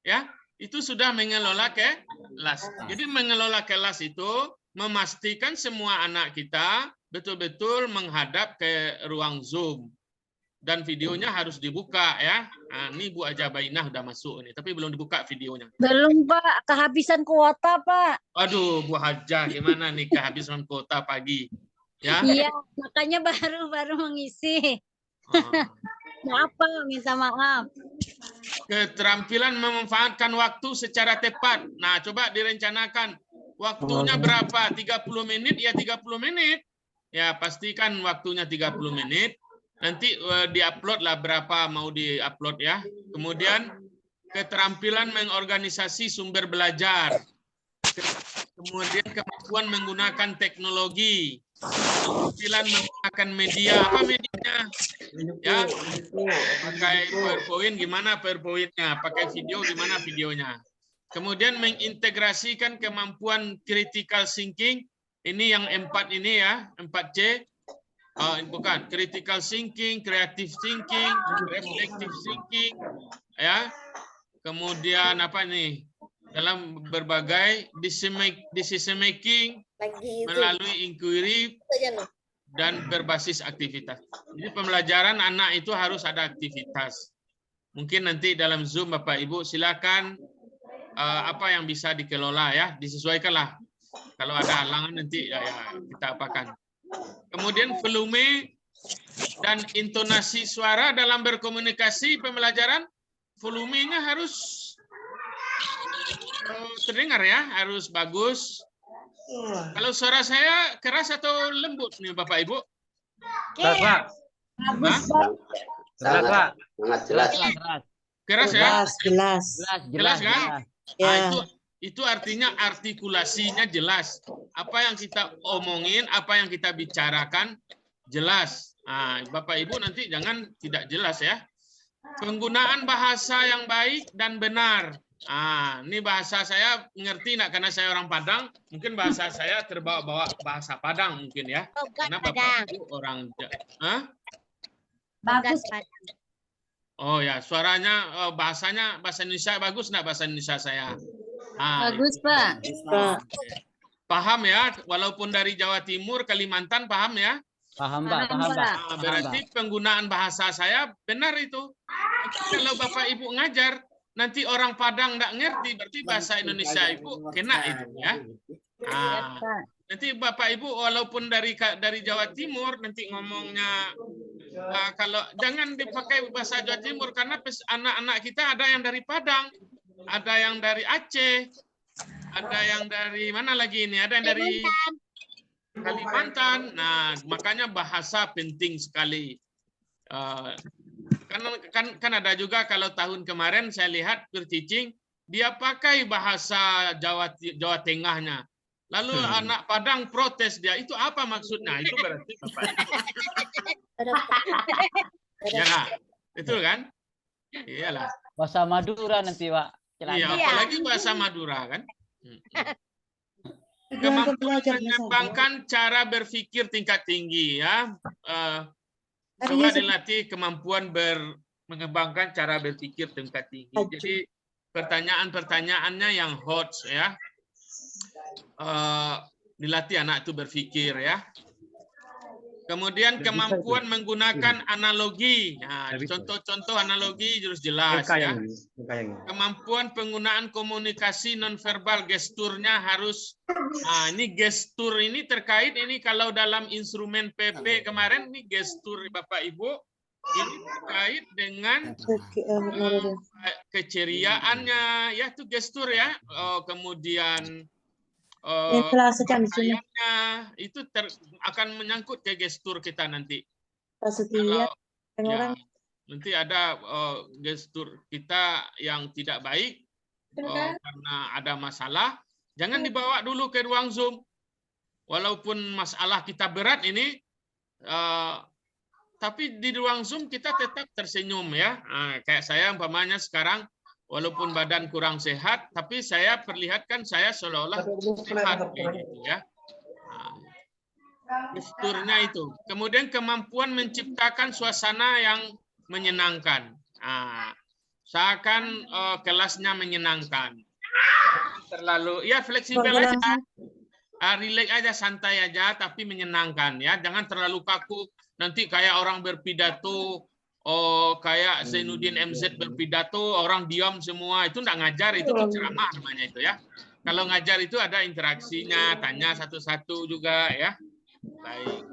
ya. Itu sudah mengelola kelas. Jadi mengelola kelas itu memastikan semua anak kita betul-betul menghadap ke ruang Zoom. dan videonya harus dibuka ya. Nah, ini Bu Aja Bainah udah masuk ini, tapi belum dibuka videonya. Belum, Pak. Kehabisan kuota, Pak. Aduh, Bu Haja, gimana nih kehabisan kuota pagi? Ya. Iya, makanya baru mengisi. Maaf, Pak. Minta maaf. Keterampilan memanfaatkan waktu secara tepat. Nah, coba direncanakan. Waktunya berapa? 30 menit? Ya 30 menit. Ya, pastikan waktunya 30 menit. Nanti diupload lah berapa mau diupload ya. Kemudian keterampilan mengorganisasi sumber belajar. Kemudian kemampuan menggunakan teknologi. Keterampilan menggunakan media. Apa medianya? Ya, pakai PowerPoint gimana PowerPoint-nya? Pakai video gimana videonya? Kemudian mengintegrasikan kemampuan critical thinking. Ini yang 4 ini ya, 4C. Bukan, critical thinking, creative thinking, reflective thinking, ya. Kemudian apa nih? Dalam berbagai decision making, melalui inquiry dan berbasis aktivitas. Jadi pembelajaran anak itu harus ada aktivitas. Mungkin nanti dalam Zoom Bapak Ibu silakan apa yang bisa dikelola ya, disesuaikanlah. Kalau ada halangan nanti ya kita apakan. Kemudian volume dan intonasi suara dalam berkomunikasi pembelajaran, volumenya harus terdengar ya, harus bagus. Kalau suara saya keras atau lembut nih Bapak Ibu? Keras, Pak. Bagus, Pak. Keras, Pak. Sangat jelas. Keras ya? Jelas. Jelas kan? Ya. Nah, itu artinya artikulasinya jelas. Apa yang kita omongin, apa yang kita bicarakan jelas. Nah, Bapak Ibu nanti jangan tidak jelas ya. Penggunaan bahasa yang baik dan benar. Ah, ini bahasa saya ngerti enggak karena saya orang Padang, mungkin bahasa saya terbawa-bawa bahasa Padang mungkin ya. Karena Bapak Ibu orang Bagus, Pak. Oh ya, suaranya bahasanya bahasa Indonesia bagus enggak bahasa Indonesia saya? Ah, Bagus, Pak. paham ya, walaupun dari Jawa Timur, Kalimantan paham ya? Paham, Pak. Paham, Pak. Nah, berarti penggunaan bahasa saya benar itu. Kalau Bapak Ibu ngajar, nanti orang Padang nggak ngerti, berarti bahasa Indonesia Ibu kena itu ya. Nah, nanti Bapak Ibu walaupun dari Jawa Timur nanti ngomongnya kalau jangan dipakai bahasa Jawa Timur karena anak-anak kita ada yang dari Padang, ada yang dari Aceh, ada yang dari mana lagi ini, ada yang dari Kalimantan. Nah, makanya bahasa penting sekali. Kan ada juga kalau tahun kemarin saya lihat peer teaching dia pakai bahasa Jawa Tengahnya. Lalu anak Padang protes dia, itu apa maksudnya? Itu berarti Bapak ya, itu kan? Iyalah. Bahasa Madura nanti, Pak. Iya, apalagi bahasa Madura kan? Kemampuan mengembangkan cara berpikir tingkat tinggi ya. Coba dilatih kemampuan mengembangkan cara berpikir tingkat tinggi. Jadi pertanyaan-pertanyaannya yang hot ya. Dilatih anak itu berpikir ya. Kemudian kemampuan menggunakan analogi. Nah, contoh-contoh analogi harus jelas ya. Kemampuan penggunaan komunikasi nonverbal, gesturnya harus. Nah, ini gestur ini terkait ini kalau dalam instrumen PP kemarin ini gestur Bapak Ibu ini terkait dengan keceriaannya ya itu gestur ya. Kemudian itu akan menyangkut ke gestur kita nanti. Kalau, ya, nanti ada gestur kita yang tidak baik karena ada masalah, jangan dibawa dulu ke ruang Zoom. Walaupun masalah kita berat ini, tapi di ruang Zoom kita tetap tersenyum ya. Nah, kayak saya umpamanya sekarang walaupun badan kurang sehat, tapi saya perlihatkan saya seolah-olah sehat gitu ya. Nah, gesturnya itu. Kemudian kemampuan menciptakan suasana yang menyenangkan. Nah, seakan kelasnya menyenangkan. Terlalu ya fleksibel aja. Relax aja, santai aja, tapi menyenangkan ya. Jangan terlalu kaku. Nanti kayak orang berpidato kayak Zainuddin MZ berpidato, orang diam semua, itu enggak ngajar, itu ceramah namanya itu ya. Kalau ngajar itu ada interaksinya, tanya satu-satu juga ya. Baik.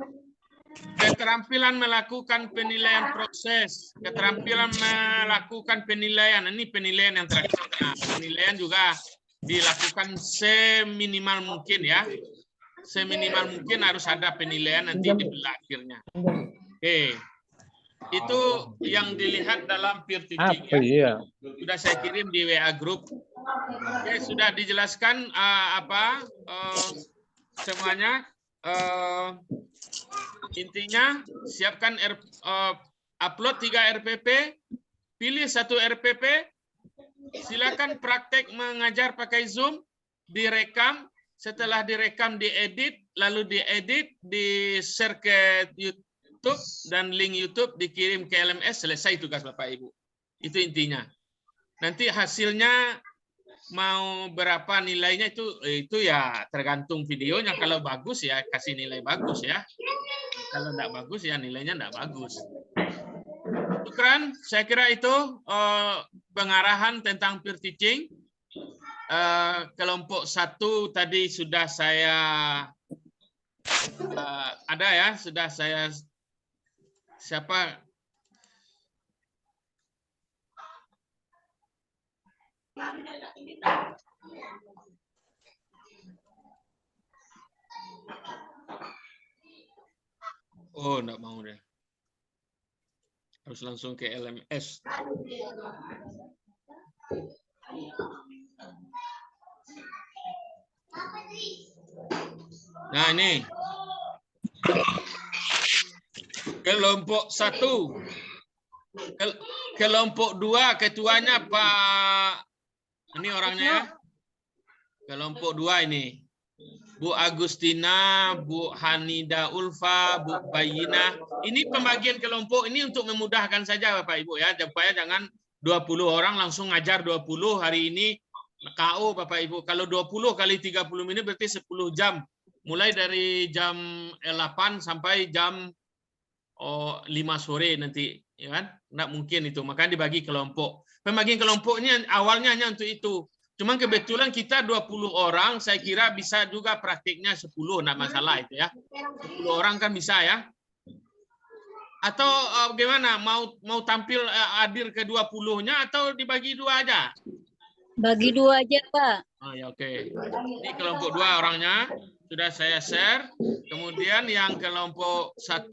Keterampilan melakukan penilaian proses, keterampilan melakukan penilaian, ini penilaian yang terakhir. Nah, penilaian juga dilakukan seminimal mungkin ya. Seminimal mungkin harus ada penilaian nanti di akhirnya. Oke. Itu yang dilihat dalam peer teaching ya. Sudah saya kirim di WA group. Oke, sudah dijelaskan semuanya. Intinya siapkan upload 3 RPP, pilih 1 RPP, silakan praktek mengajar pakai Zoom, direkam, setelah direkam diedit, lalu diedit, di-share ke YouTube dan link YouTube dikirim ke LMS, selesai tugas Bapak Ibu. Itu intinya. Nanti hasilnya mau berapa nilainya itu ya tergantung videonya. Kalau bagus ya kasih nilai bagus ya. Kalau enggak bagus ya nilainya enggak bagus. Syukran, saya kira itu pengarahan tentang peer teaching. Kelompok 1 tadi sudah saya ada ya, sudah saya siapa? Oh, enggak mau deh. Harus langsung ke LMS. Nah, ini. Kelompok 1. Kelompok 2 ketuanya Pak, ini orangnya ya. Kelompok 2 ini. Bu Agustina, Bu Hanida Ulfa, Bu Bayina. Ini pembagian kelompok ini untuk memudahkan saja Bapak Ibu ya. Supaya jangan 20 orang langsung ngajar 20 hari ini KO Bapak Ibu. Kalau 20 kali 30 menit berarti 10 jam. Mulai dari jam 8 sampai jam 5 sore nanti. Ya kan? Nggak mungkin itu. Maka dibagi kelompok. Pembagian kelompoknya awalnya hanya untuk itu. Cuman kebetulan kita 20 orang, saya kira bisa juga praktiknya 10, enggak masalah itu ya. 10 orang kan bisa ya. Atau bagaimana? Mau tampil hadir ke 20-nya atau dibagi 2 aja? Bagi 2 aja, Pak. Oh ya oke. Ini kelompok 2 orangnya sudah saya share. Kemudian yang kelompok 1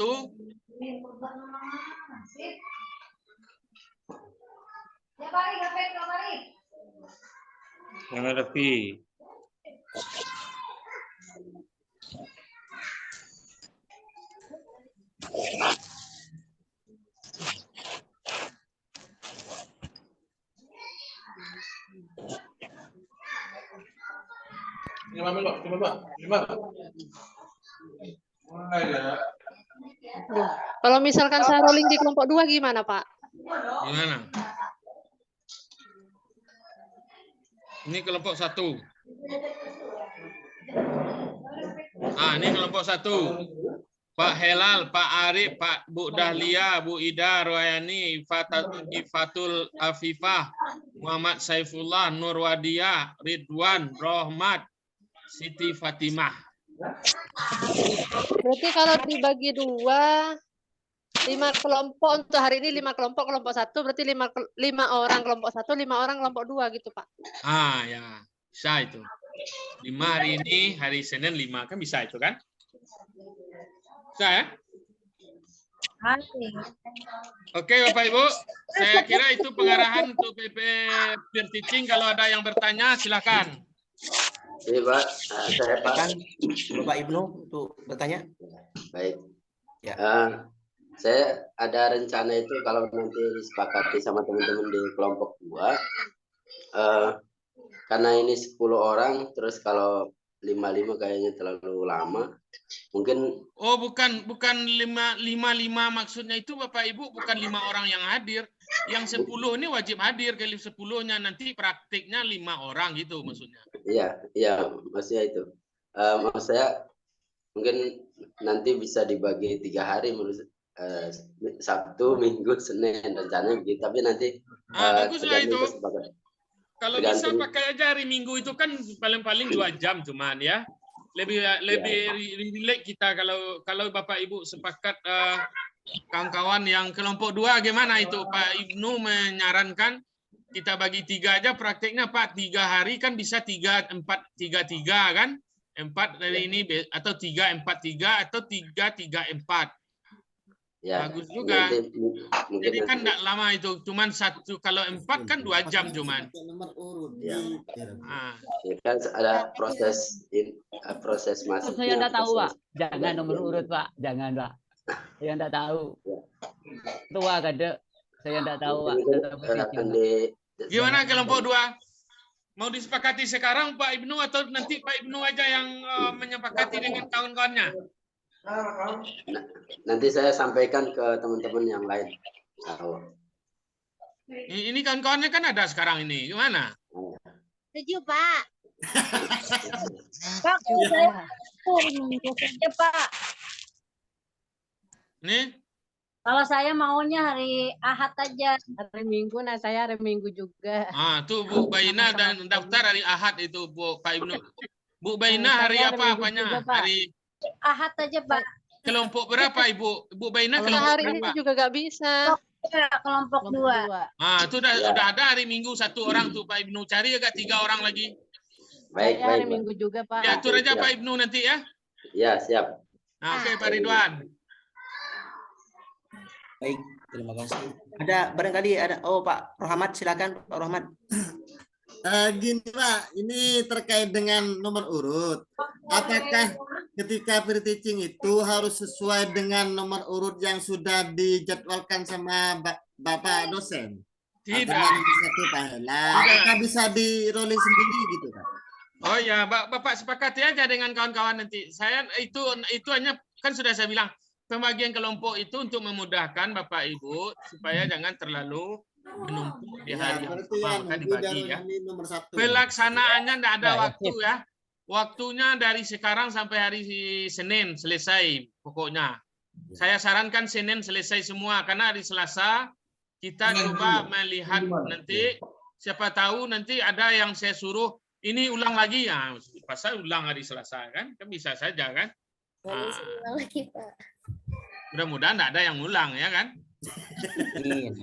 yang ada fee. Kalau misalkan saya rolling di kelompok 2 gimana, Pak? gimana? Ini kelompok 1. Ah, ini kelompok 1. Pak Helal, Pak Arif, Pak Bu Dahlia, Bu Ida, Royani, Ifatul Afifah, Muhammad Saifullah, Nur Wadia, Ridwan, Rohmat, Siti Fatimah. Berarti kalau dibagi 2, 5 kelompok untuk hari ini, 5 kelompok 1, berarti 5 orang kelompok 1, 5 orang kelompok 2 gitu, Pak. Ah, ya. Bisa itu. 5 hari ini, hari Senin 5 kan bisa itu kan? Bisa ya? Oke Bapak Ibu, saya kira itu pengarahan untuk PP Peer Teaching. Kalau ada yang bertanya silakan. Iya Pak, saya Pak. Bapak Ibnu untuk bertanya. Baik. Ya. Saya ada rencana itu kalau nanti disepakati sama teman-teman di kelompok 2, karena ini 10 orang, terus kalau 5 kayaknya terlalu lama. Mungkin bukan 5 maksudnya itu Bapak Ibu, bukan 5 orang yang hadir. Yang 10 ini wajib hadir, ke 10-nya nanti praktiknya 5 orang gitu maksudnya. Iya, maksudnya itu. Maksud saya mungkin nanti bisa dibagi 3 hari menurut Sabtu, Minggu, Senin rencananya begitu. Tapi nanti baguslah itu. sebagai Kalau bisa tergantung. pakai aja hari Minggu itu kan paling-paling 2 jam cuman ya. Lebih relax kita kalau Bapak Ibu sepakat, kawan-kawan yang kelompok 2 gimana itu? Pak Ibnu menyarankan kita bagi 3 aja prakteknya Pak. 3 hari kan bisa 3, 4, 3, 3 kan? 4 dari ini atau 3, 4, 3 atau 3, 3, 4. Ya, Bagus juga. mungkin Jadi kan nanti. enggak lama itu, cuman 1, kalau 4 kan 2 jam cuman. Nomor urut. Ya. Ah. Ya, kan ada proses masuknya. Saya enggak tahu, Pak. proses- Jangan nomor urut, Pak. Jangan, Pak. Saya enggak tahu. Tua kade. Saya enggak tahu, Pak. akan di Gimana kelompok 2? Mau disepakati sekarang Pak Ibnu atau nanti Pak Ibnu aja yang menyepakati dengan kawan-kawannya? nanti saya sampaikan ke teman-teman yang lain. Ini kawan-kawannya kan ada sekarang ini. Gimana? Setuju, Pak. Pak, kalau saya minggu saja, Pak. Nih, Kalau saya maunya hari Ahad aja. Hari Minggu, nah saya hari Minggu juga. tuh Bu Baina dan daftar hari Ahad itu Bu Pak Ibnu. Bu Baina hari Saya apa Minggu apanya? juga, Pak. Hari Ahad aja, Pak. kelompok berapa Ibu? Bu Baina Kalau kelompok hari ini berapa? juga nggak bisa. Ya, kelompok 2. Itu udah ada hari Minggu 1 orang tuh Pak Ibnu. Cari agak 3 orang lagi. Baik, Saya hari baik. Minggu juga, Pak. Diatur aja siap. Pak Ibnu nanti ya. Ya, siap. Nah, oke Pak Ridwan. Baik, terima kasih. Ada barangkali ada Pak Rohmat, silakan Pak Rohmat. Gini Pak, ini terkait dengan nomor urut. Apakah ketika pre-teaching itu harus sesuai dengan nomor urut yang sudah dijadwalkan sama Bapak dosen? Tidak. Satu Pak Hela. Apakah bisa di rolling sendiri gitu Pak? Oh ya, Bapak sepakati aja dengan kawan-kawan nanti. Saya itu hanya kan sudah saya bilang pembagian kelompok itu untuk memudahkan Bapak Ibu supaya jangan terlalu menumpuk di hari yang berarti sama, maka dibagi ya. ini nomor 1. Pelaksanaannya tidak ada Ya, waktu ya. Waktunya dari sekarang sampai hari Senin selesai pokoknya. Saya sarankan Senin selesai semua karena hari Selasa kita coba melihat nanti siapa tahu nanti ada yang saya suruh ini ulang lagi ya. Pasal ulang hari Selasa kan bisa saja kan. Ulang lagi, Pak. Mudah-mudahan tidak ada yang ulang ya kan.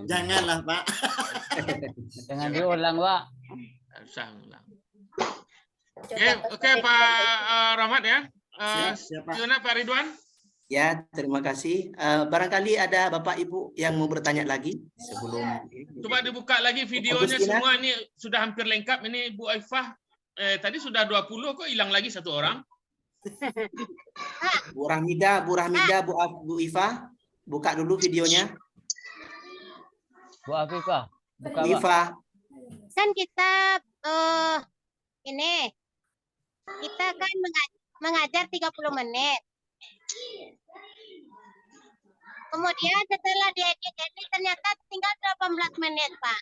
Janganlah Pak. Jangan diulang, Pak. Tidak usah ulang. Oke Pak Rahmat ya. Siap, Pak. Gimana Pak Ridwan? Ya, terima kasih. Barangkali ada Bapak Ibu yang mau bertanya lagi sebelum Coba dibuka lagi videonya Agustina. semua ini sudah hampir lengkap ini Bu Aifah. Tadi sudah 20 kok hilang lagi 1 orang. Bu Rahmida, Bu Ifa, buka dulu videonya. Bu Afifah, buka, Bu Pak. Ifa, Kan kita ini kita kan mengajar 30 menit. Kemudian setelah diedit ternyata tinggal 18 menit, Pak.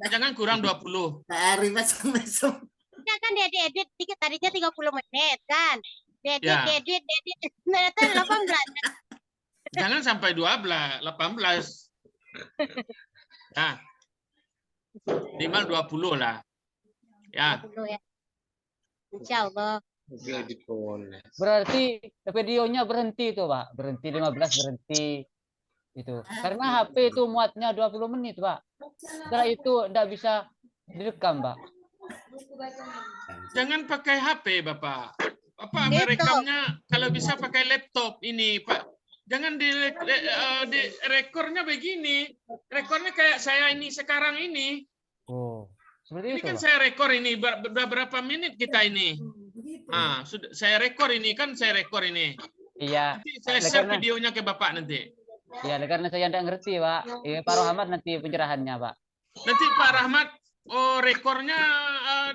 Jangan kurang 20. Pak Arif mesem-mesem. Kita kan diedit dikit tadinya 30 menit kan. Ya. Diedit ternyata 18. Jangan sampai 18. Nah, minimal 20 lah. Ya. 20 ya. Insya Allah. Berarti videonya berhenti tuh, Pak. Berhenti 15 berhenti. Itu. Karena HP itu muatnya 20 menit, Pak. Setelah itu enggak bisa direkam, Pak. Jangan pakai HP, Bapak. Merekamnya kalau bisa pakai laptop ini, Pak. Jangan di rekornya begini. Rekornya kayak saya ini sekarang ini. Oh. Seperti Ini itu, kan Pak. saya rekor ini berapa menit kita ini. Sudah saya rekor ini kan saya rekor ini. Iya. Nanti saya share videonya ke Bapak nanti. Ya, karena saya enggak ngerti, Pak. Pak Rohmat nanti pencerahannya, Pak. Nanti Pak Rahmat, rekornya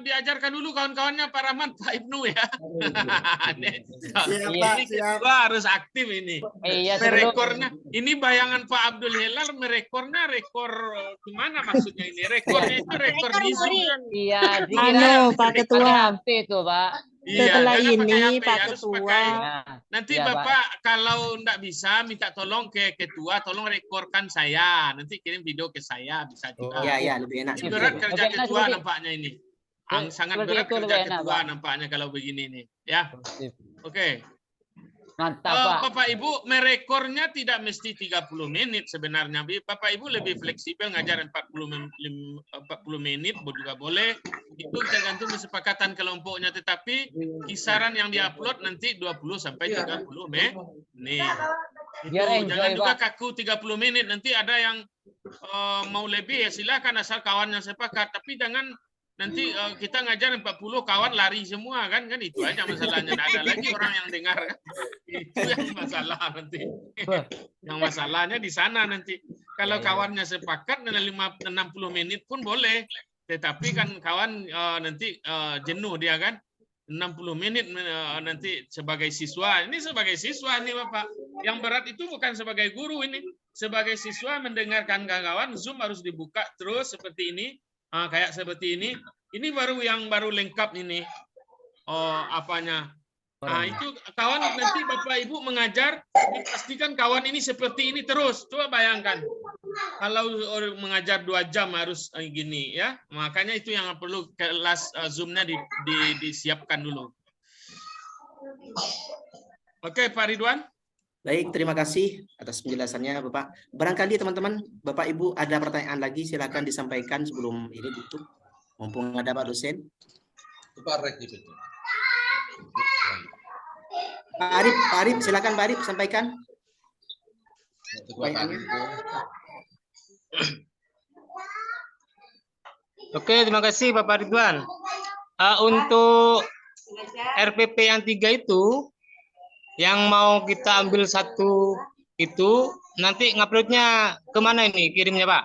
diajarkan dulu kawan-kawannya Pak Rahmat, Pak Ibnu ya. Siap, siap. Wah, harus aktif ini. Iya, Merekornya, ini bayangan Pak Abdul Hilal merekornya rekor gimana maksudnya ini? Rekornya itu rekor di Zoom. Iya, Pak Ketua. HP itu, Pak. Iya, Setelah jangan pakai ini HP, Pak harus Ketua, pakai. Ya, Nanti ya, Pak. Bapak kalau enggak bisa minta tolong ke ketua, tolong rekorkan saya. Nanti kirim video ke saya, bisa juga. Ya, ya, lebih enak. Ini Sip, berat sip. kerja Lebih enak ketua seperti- nampaknya ini. Sangat seperti berat itu kerja lebih enak, ketua Pak. nampaknya kalau begini nih. Ya, Sip. oke. Mantap, Pak. Bapak Ibu merekornya tidak mesti 30 menit sebenarnya. Bapak Ibu lebih fleksibel ngajar 40 menit juga boleh. Itu tergantung kesepakatan kelompoknya, tetapi kisaran yang diupload nanti 20 sampai 30 menit. Itu Biar enjoy, jangan juga Pak. kaku 30 menit. Nanti ada yang mau lebih ya silakan asal kawannya sepakat, tapi jangan nanti kita ngajar 40 kawan lari semua kan itu aja masalahnya. Nggak ada lagi orang yang dengar kan. Itu yang masalah nanti. Yang masalahnya di sana nanti. Kalau kawannya sepakat dengan 60 menit pun boleh, tetapi kan kawan nanti jenuh dia kan. 60 menit nanti sebagai siswa. Ini sebagai siswa nih Bapak. Yang berat itu bukan sebagai guru ini. Sebagai siswa mendengarkan kawan, Zoom harus dibuka terus seperti ini. Kayak seperti ini yang baru lengkap ini apanya itu kawan nanti Bapak Ibu mengajar dipastikan kawan ini seperti ini terus. Coba bayangkan kalau mengajar 2 jam harus gini ya, makanya itu yang perlu kelas Zoom-nya disiapkan dulu. Oke Pak Ridwan. Baik, terima kasih atas penjelasannya Bapak. Barangkali teman-teman, Bapak Ibu ada pertanyaan lagi, silakan disampaikan sebelum ini tutup. Mumpung ada Pak dosen. Pak Arif, silakan Pak Arif sampaikan. Oke, terima kasih Bapak Ridwan. Untuk RPP yang 3 itu, yang mau kita ambil 1 itu, nanti nguploadnya kemana ini kirimnya Pak?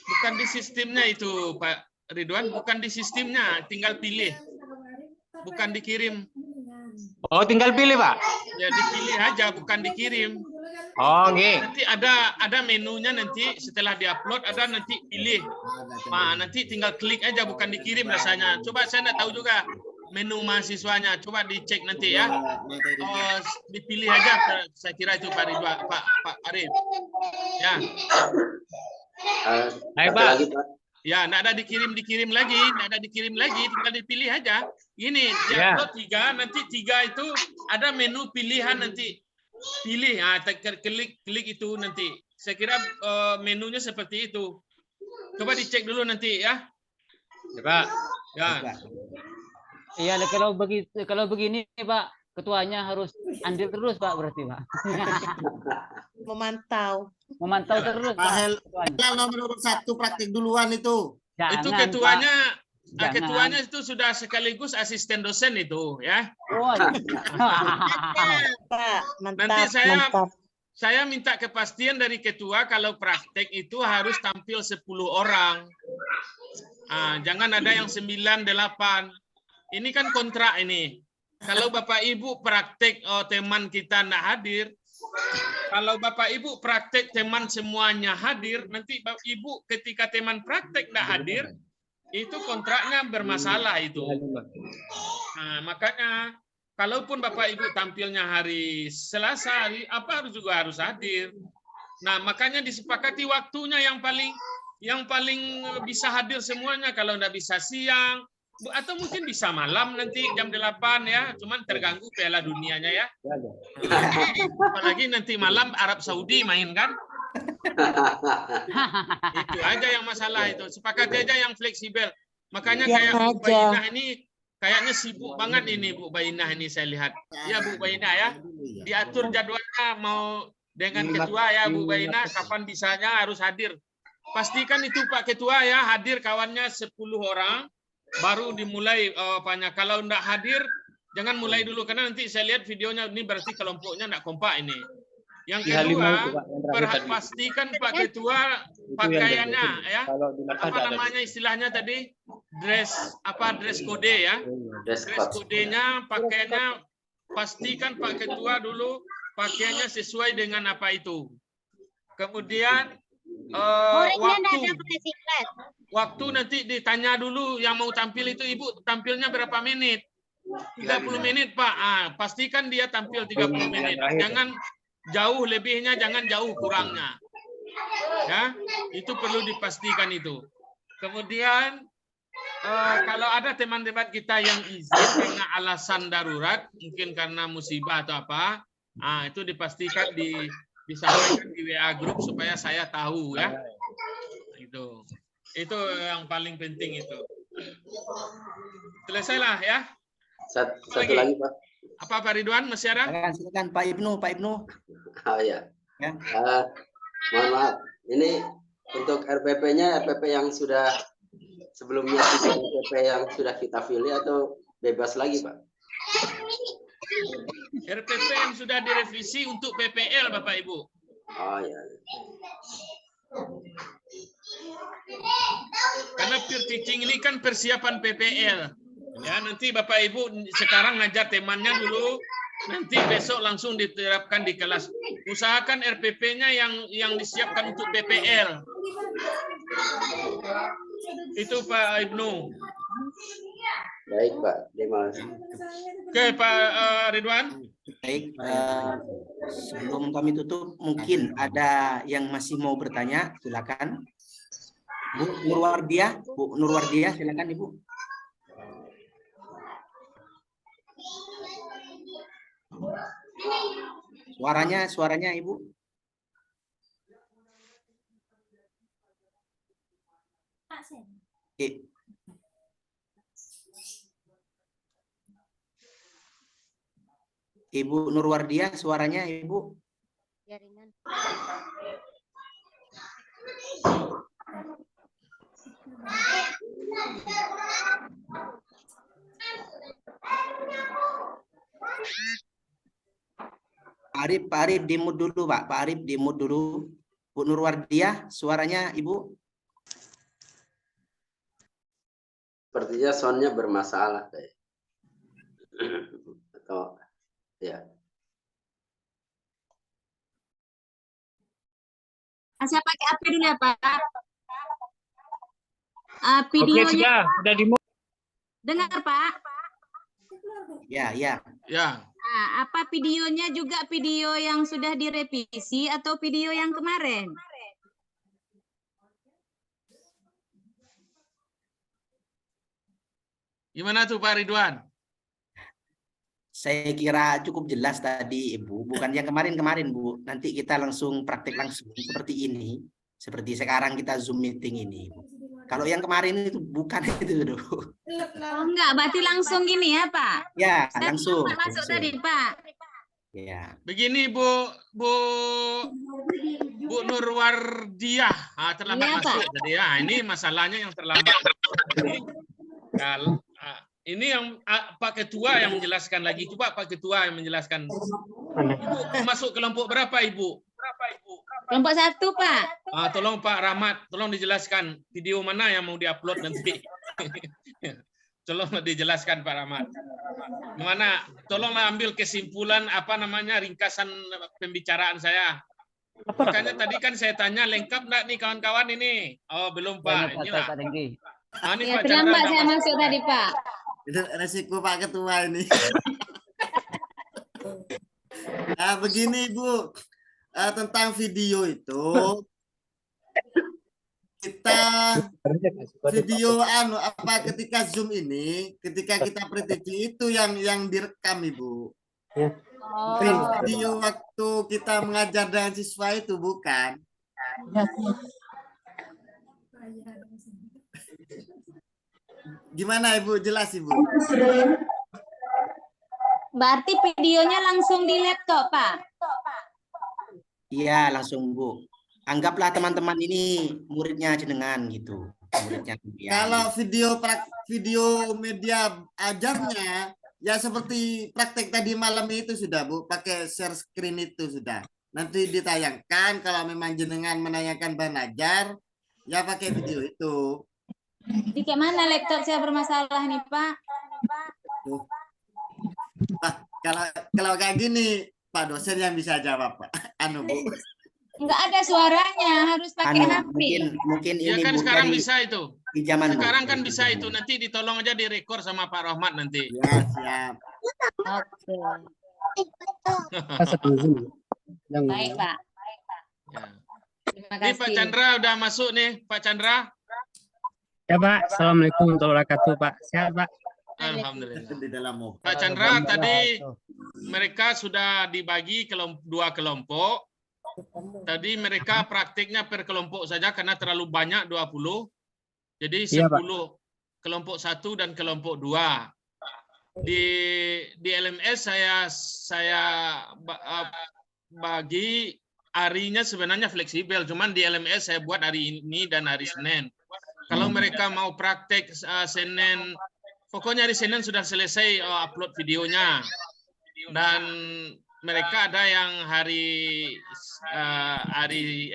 Bukan di sistemnya itu Pak Ridwan, bukan di sistemnya, tinggal pilih. Bukan dikirim. Oh, tinggal pilih Pak? Ya dipilih aja, bukan dikirim. Oh, oke. Nanti ada menunya nanti setelah diupload ada nanti pilih. Nanti tinggal klik aja, bukan dikirim rasanya. Coba saya nggak tahu juga menu mahasiswanya, coba dicek nanti ya. Dipilih aja, saya kira itu Pak Ridwan, Pak Arif. Ya. Satu lagi, Pak. Ya, nggak ada dikirim lagi, tinggal dipilih aja. Ini diupload 3, nanti 3 itu ada menu pilihan nanti. Pilih, klik itu nanti. Saya kira menunya seperti itu. Coba dicek dulu nanti ya. Ya Pak. Ya. Iya, kalau begini Pak, ketuanya harus andil terus Pak berarti Pak. Memantau terus Pak. Kalau menurut 1 praktik duluan itu. Itu ketuanya. Ketuanya itu sudah sekaligus asisten dosen itu ya. Nanti saya minta kepastian dari ketua kalau praktek itu harus tampil 10 orang. Jangan ada yang 9, 8. Ini kan kontrak ini. Kalau Bapak Ibu praktek teman kita tidak hadir, kalau Bapak Ibu praktek teman semuanya hadir, nanti Bapak Ibu ketika teman praktek tidak hadir, itu kontraknya bermasalah itu. Makanya kalaupun Bapak Ibu tampilnya hari Selasa, hari apa harus hadir. Makanya disepakati waktunya yang paling bisa hadir semuanya. Kalau tidak bisa siang atau mungkin bisa malam nanti jam 8 ya, cuman terganggu Piala Dunianya ya. Apalagi nanti malam Arab Saudi main kan. Itu aja yang masalah itu. Sepakati aja yang fleksibel. Makanya kayak Bu Bainah ini kayaknya sibuk banget ini Bu Bainah ini saya lihat. Ya Bu Bainah ya. Diatur jadwalnya mau dengan ketua ya Bu Bainah kapan bisanya harus hadir. Pastikan itu Pak Ketua ya hadir kawannya 10 orang baru dimulai apanya. Kalau enggak hadir jangan mulai dulu karena nanti saya lihat videonya ini berarti kelompoknya enggak kompak ini. Yang kedua, pastikan Pak Ketua pakaiannya ya. Apa namanya istilahnya tadi? Dress code ya. Dress kodenya, pakaiannya pastikan Pak Ketua dulu pakaiannya sesuai dengan apa itu. Kemudian waktu. waktu nanti ditanya dulu yang mau tampil itu Ibu tampilnya berapa menit? 30 menit Pak. Pastikan dia tampil 30 menit. Jangan jauh lebihnya, jangan jauh kurangnya. Ya, itu perlu dipastikan itu. Kemudian kalau ada teman debat kita yang izin karena alasan darurat, mungkin karena musibah atau apa, itu dipastikan disampaikan di WA grup supaya saya tahu ya. Itu yang paling penting itu. Selesailah ya. Satu lagi Pak. Apa Pak Ridwan masih ada? Silakan Pak Ibnu. Oh ya. Ya. Mohon maaf. Ini untuk RPP-nya RPP yang sudah sebelumnya RPP yang sudah kita pilih atau bebas lagi Pak? RPP yang sudah direvisi untuk PPL Bapak Ibu. Oh ya. Karena peer teaching ini kan persiapan PPL. Ya, nanti Bapak Ibu sekarang ngajar temannya dulu, nanti besok langsung diterapkan di kelas. Usahakan RPP-nya yang disiapkan untuk PPL. Itu Pak Ibnu. Baik Pak, terima kasih. Oke Pak Ridwan. Baik, sebelum kami tutup, mungkin ada yang masih mau bertanya, silakan. Bu Nurwardiah, silakan Ibu. Suaranya Ibu. Ibu Nurwardiah, suaranya Ibu. Jaringan. Pak Arif di mute dulu Pak. Pak Arif di mute dulu. Bu Nurwardiah, suaranya Ibu. Sepertinya soundnya bermasalah kayak. Atau ya. Saya pakai HP dulu ya Pak. Oke, Videonya sudah di dengar Pak. Ya. Apa videonya juga video yang sudah direvisi atau video yang kemarin? Gimana tuh Pak Ridwan? Saya kira cukup jelas tadi Ibu, bukan yang kemarin Bu. Nanti kita langsung praktek langsung seperti ini, seperti sekarang kita Zoom meeting ini. Kalau yang kemarin itu bukan itu dulu. Oh enggak, berarti langsung gini ya Pak? Ya, langsung. Masuk tadi Pak. Ya. Begini Bu Nurwardiah, terlambat Iya, masuk Pak. tadi ya. Ini masalahnya yang terlambat. Ini yang Pak Ketua yang menjelaskan lagi. Coba Pak Ketua yang menjelaskan. Ibu masuk kelompok berapa Ibu? Kelompok 1 Pak. Tolong Pak Rahmat, tolong dijelaskan video mana yang mau diupload nanti. Tolong dijelaskan Pak Rahmat. Gimana? Tolonglah ambil kesimpulan ringkasan pembicaraan saya. Makanya tadi kan saya tanya lengkap enggak nih kawan-kawan ini? Oh, belum Pak. Inilah. Ini Ya, Pak terlambat Chandra saya udah masuk tadi Pak. Itu resiko Pak Ketua ini. Nah, begini Bu, tentang video itu kita video ketika Zoom ini, ketika kita pre-teaching itu yang direkam Ibu. Bukan video waktu kita mengajar dengan siswa itu bukan. Gimana Ibu? Jelas Ibu? Berarti videonya langsung di laptop Pak. Iya, langsung Bu. Anggaplah teman-teman ini muridnya jenengan gitu. Muridnya Kalau video media ajarnya ya seperti praktek tadi malam itu sudah Bu, pakai share screen itu sudah. Nanti ditayangkan kalau memang jenengan menayangkan bahan ajar ya pakai video itu. Di kayak mana laptop saya bermasalah nih Pak? Kalau kayak gini Pak dosen yang bisa jawab Pak. Bu. Enggak ada suaranya, harus pakai HP. Mungkin Ya ini kan Bu, sekarang dari bisa itu. pinjaman Bu. Sekarang kan bisa itu. Nanti ditolong aja direkor sama Pak Rahmat nanti. Ya, siap. Oke. Baik, Pak. Ya. Terima Ini Pak kasih. Chandra udah masuk nih, Pak Chandra. Ya Pak, Assalamualaikum warahmatullahi wabarakatuh Pak. Sehat Pak? Alhamdulillah. Di dalam mobil. Pak Chandra, tadi mereka sudah dibagi dua kelompok. Tadi mereka praktiknya per kelompok saja karena terlalu banyak 20. Jadi 10 Iya, Pak. kelompok 1 dan kelompok 2. Di LMS saya bagi harinya sebenarnya fleksibel, cuman di LMS saya buat hari ini dan hari Senin. Kalau mereka mau praktek Senin, pokoknya hari Senin sudah selesai upload videonya. Dan mereka ada yang hari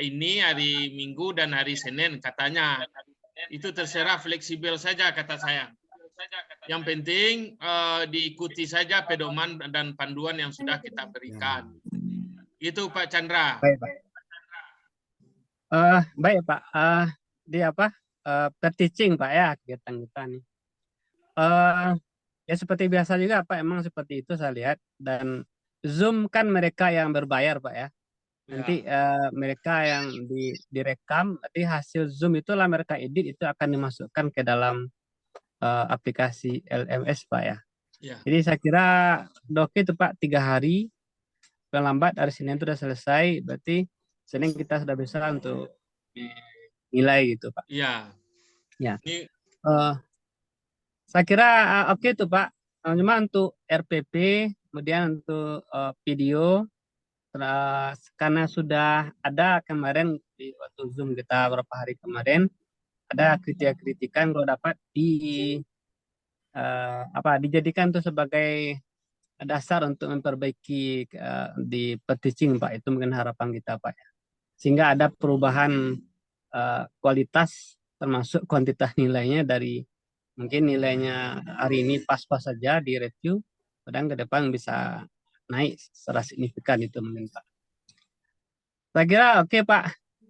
ini, hari Minggu dan hari Senin katanya. Itu terserah, fleksibel saja kata saya. Yang penting diikuti saja pedoman dan panduan yang sudah kita berikan. Itu Pak Chandra. Baik Pak. Baik Pak. Di apa? Per teaching Pak ya kegiatan kita nih. Ya seperti biasa juga Pak, emang seperti itu saya lihat. Dan Zoom kan mereka yang berbayar Pak ya. Nanti mereka yang direkam, nanti hasil Zoom itulah mereka edit, itu akan dimasukkan ke dalam aplikasi LMS Pak ya. Ya. Jadi saya kira oke itu Pak, 3 hari. Paling lambat hari Senin itu sudah selesai, berarti Senin kita sudah bisa untuk nilai gitu Pak. Iya. Ya. Ini Saya kira oke itu Pak. Cuma untuk RPP, kemudian untuk video, karena sudah ada kemarin di waktu Zoom kita beberapa hari kemarin, ada kritikan kalau dapat dijadikan itu sebagai dasar untuk memperbaiki di teaching Pak. Itu mungkin harapan kita Pak ya. Sehingga ada perubahan kualitas termasuk kuantitas nilainya, dari mungkin nilainya hari ini pas-pas saja di review, kadang ke depan bisa naik secara signifikan itu mungkin Pak. Saya kira oke Pak.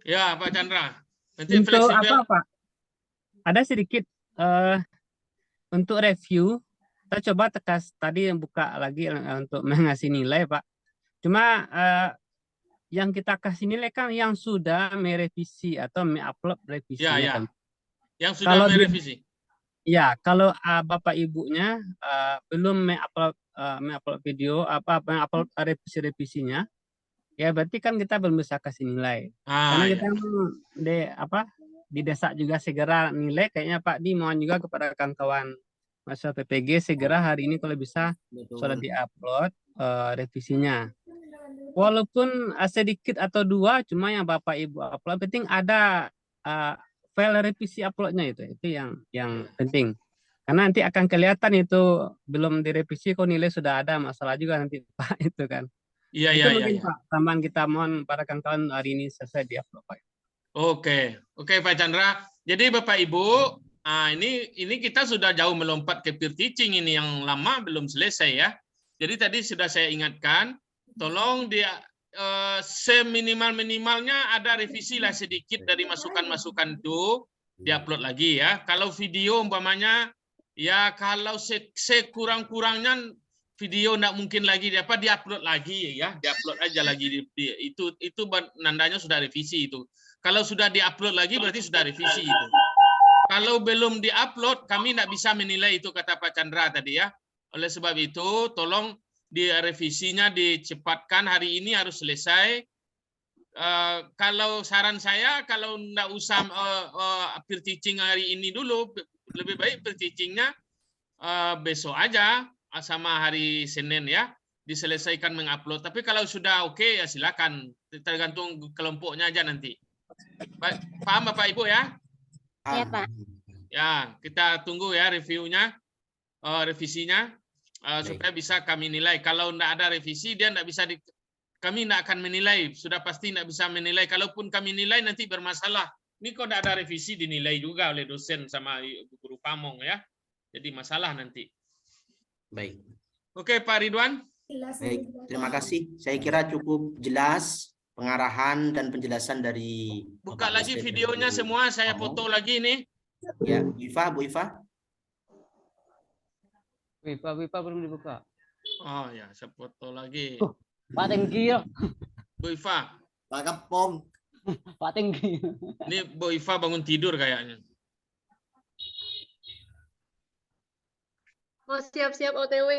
ya Pak Chandra. Nanti Untuk fleksibel. apa Pak? Ada sedikit untuk review. Kita coba tekas tadi yang buka lagi untuk mengasih nilai Pak. Cuma yang kita kasih nilai kan yang sudah merevisi atau mengupload revisinya. Ya. Kan. Yang sudah Kalau merevisi. Ya, kalau Bapak Ibunya belum mengupload video, mengupload revisi-revisinya, ya berarti kan kita belum bisa kasih nilai. Karena kita didesak juga segera nilai, kayaknya Pak Di mohon juga kepada kawan-kawan mahasiswa PPG segera hari ini kalau bisa sudah diupload revisinya. Walaupun sedikit atau 2, cuma yang Bapak Ibu upload, penting ada file revisi uploadnya itu yang penting. Karena nanti akan kelihatan itu belum direvisi kok nilai sudah ada, masalah juga nanti Pak itu kan. Iya. Pak, tambahan kita mohon para kawan-kawan hari ini selesai diupload Pak. Oke Pak Chandra. Jadi Bapak Ibu, ini kita sudah jauh melompat ke peer teaching ini, yang lama belum selesai ya. Jadi tadi sudah saya ingatkan, tolong dia seminimal-minimalnya ada revisi lah sedikit dari masukan-masukan itu diupload lagi ya. Kalau video umpamanya ya, kalau sekurang-kurangnya video enggak mungkin lagi diupload lagi ya, diupload aja lagi itu nandanya sudah revisi itu. Kalau sudah diupload lagi berarti sudah revisi itu. Kalau belum diupload kami enggak bisa menilai itu, kata Pak Chandra tadi ya. Oleh sebab itu tolong revisinya dicepatkan, hari ini harus selesai. Kalau saran saya, kalau enggak usah peer teaching hari ini dulu, lebih baik peer teachingnya besok aja sama hari Senin ya, diselesaikan mengupload. Tapi kalau sudah oke ya silakan, tergantung kelompoknya aja nanti. Paham Bapak Ibu ya? Ya Pak. Ya, kita tunggu ya reviewnya, revisinya. Supaya bisa kami nilai. Kalau tidak ada revisi, dia tidak bisa kami tidak akan menilai. Sudah pasti tidak bisa menilai. Kalaupun kami nilai nanti bermasalah. Ini kok tidak ada revisi, dinilai juga oleh dosen sama guru pamong ya. Jadi masalah nanti. Baik. Oke Pak Ridwan. Baik, terima kasih. Saya kira cukup jelas pengarahan dan penjelasan dari Buka Bapak lagi dosen videonya Ibu semua, saya Among. foto lagi nih. Ya, Bu Iva. Wipa belum dibuka. Oh ya, saya foto lagi. Pak Tengki ya. Bu Iva, Pak Kepom. Pak Tengki. ini Bu Iva bangun tidur kayaknya. Mau siap-siap OTW.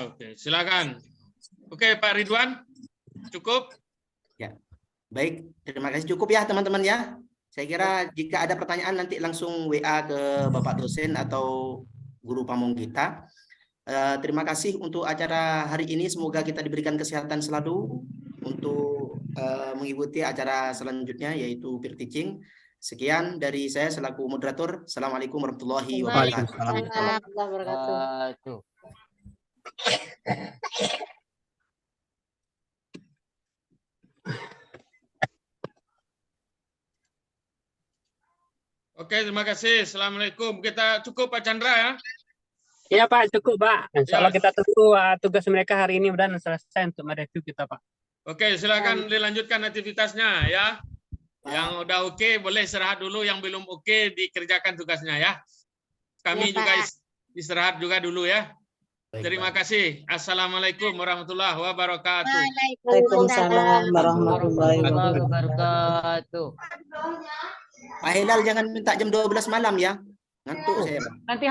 Oke, silakan. Oke, Pak Ridwan, cukup? Ya, baik. Terima kasih cukup ya teman-teman ya. Saya kira jika ada pertanyaan nanti langsung WA ke Bapak dosen atau guru pamong kita. Terima kasih untuk acara hari ini. Semoga kita diberikan kesehatan selalu untuk mengikuti acara selanjutnya yaitu peer teaching. Sekian dari saya selaku moderator. Assalamualaikum warahmatullahi wabarakatuh. Waalaikumsalam warahmatullahi wabarakatuh. Oke, terima kasih. Assalamualaikum. Kita cukup Pak Chandra ya. Iya Pak, cukup Pak. Insya Allah Ya. kita tunggu tugas mereka hari ini dan selesai untuk mereview kita Pak. Oke, silakan dilanjutkan aktivitasnya ya. Yang udah oke boleh istirahat dulu, yang belum oke dikerjakan tugasnya ya. Kami Ya, juga Pak. istirahat juga dulu ya. Baik, Terima Pak. kasih. Assalamualaikum warahmatullahi wabarakatuh. Waalaikumsalam warahmatullahi Warahmatullahi wabarakatuh. wabarakatuh. Pak Hilal jangan minta jam 12 malam ya. Ngantuk saya, Pak. Nanti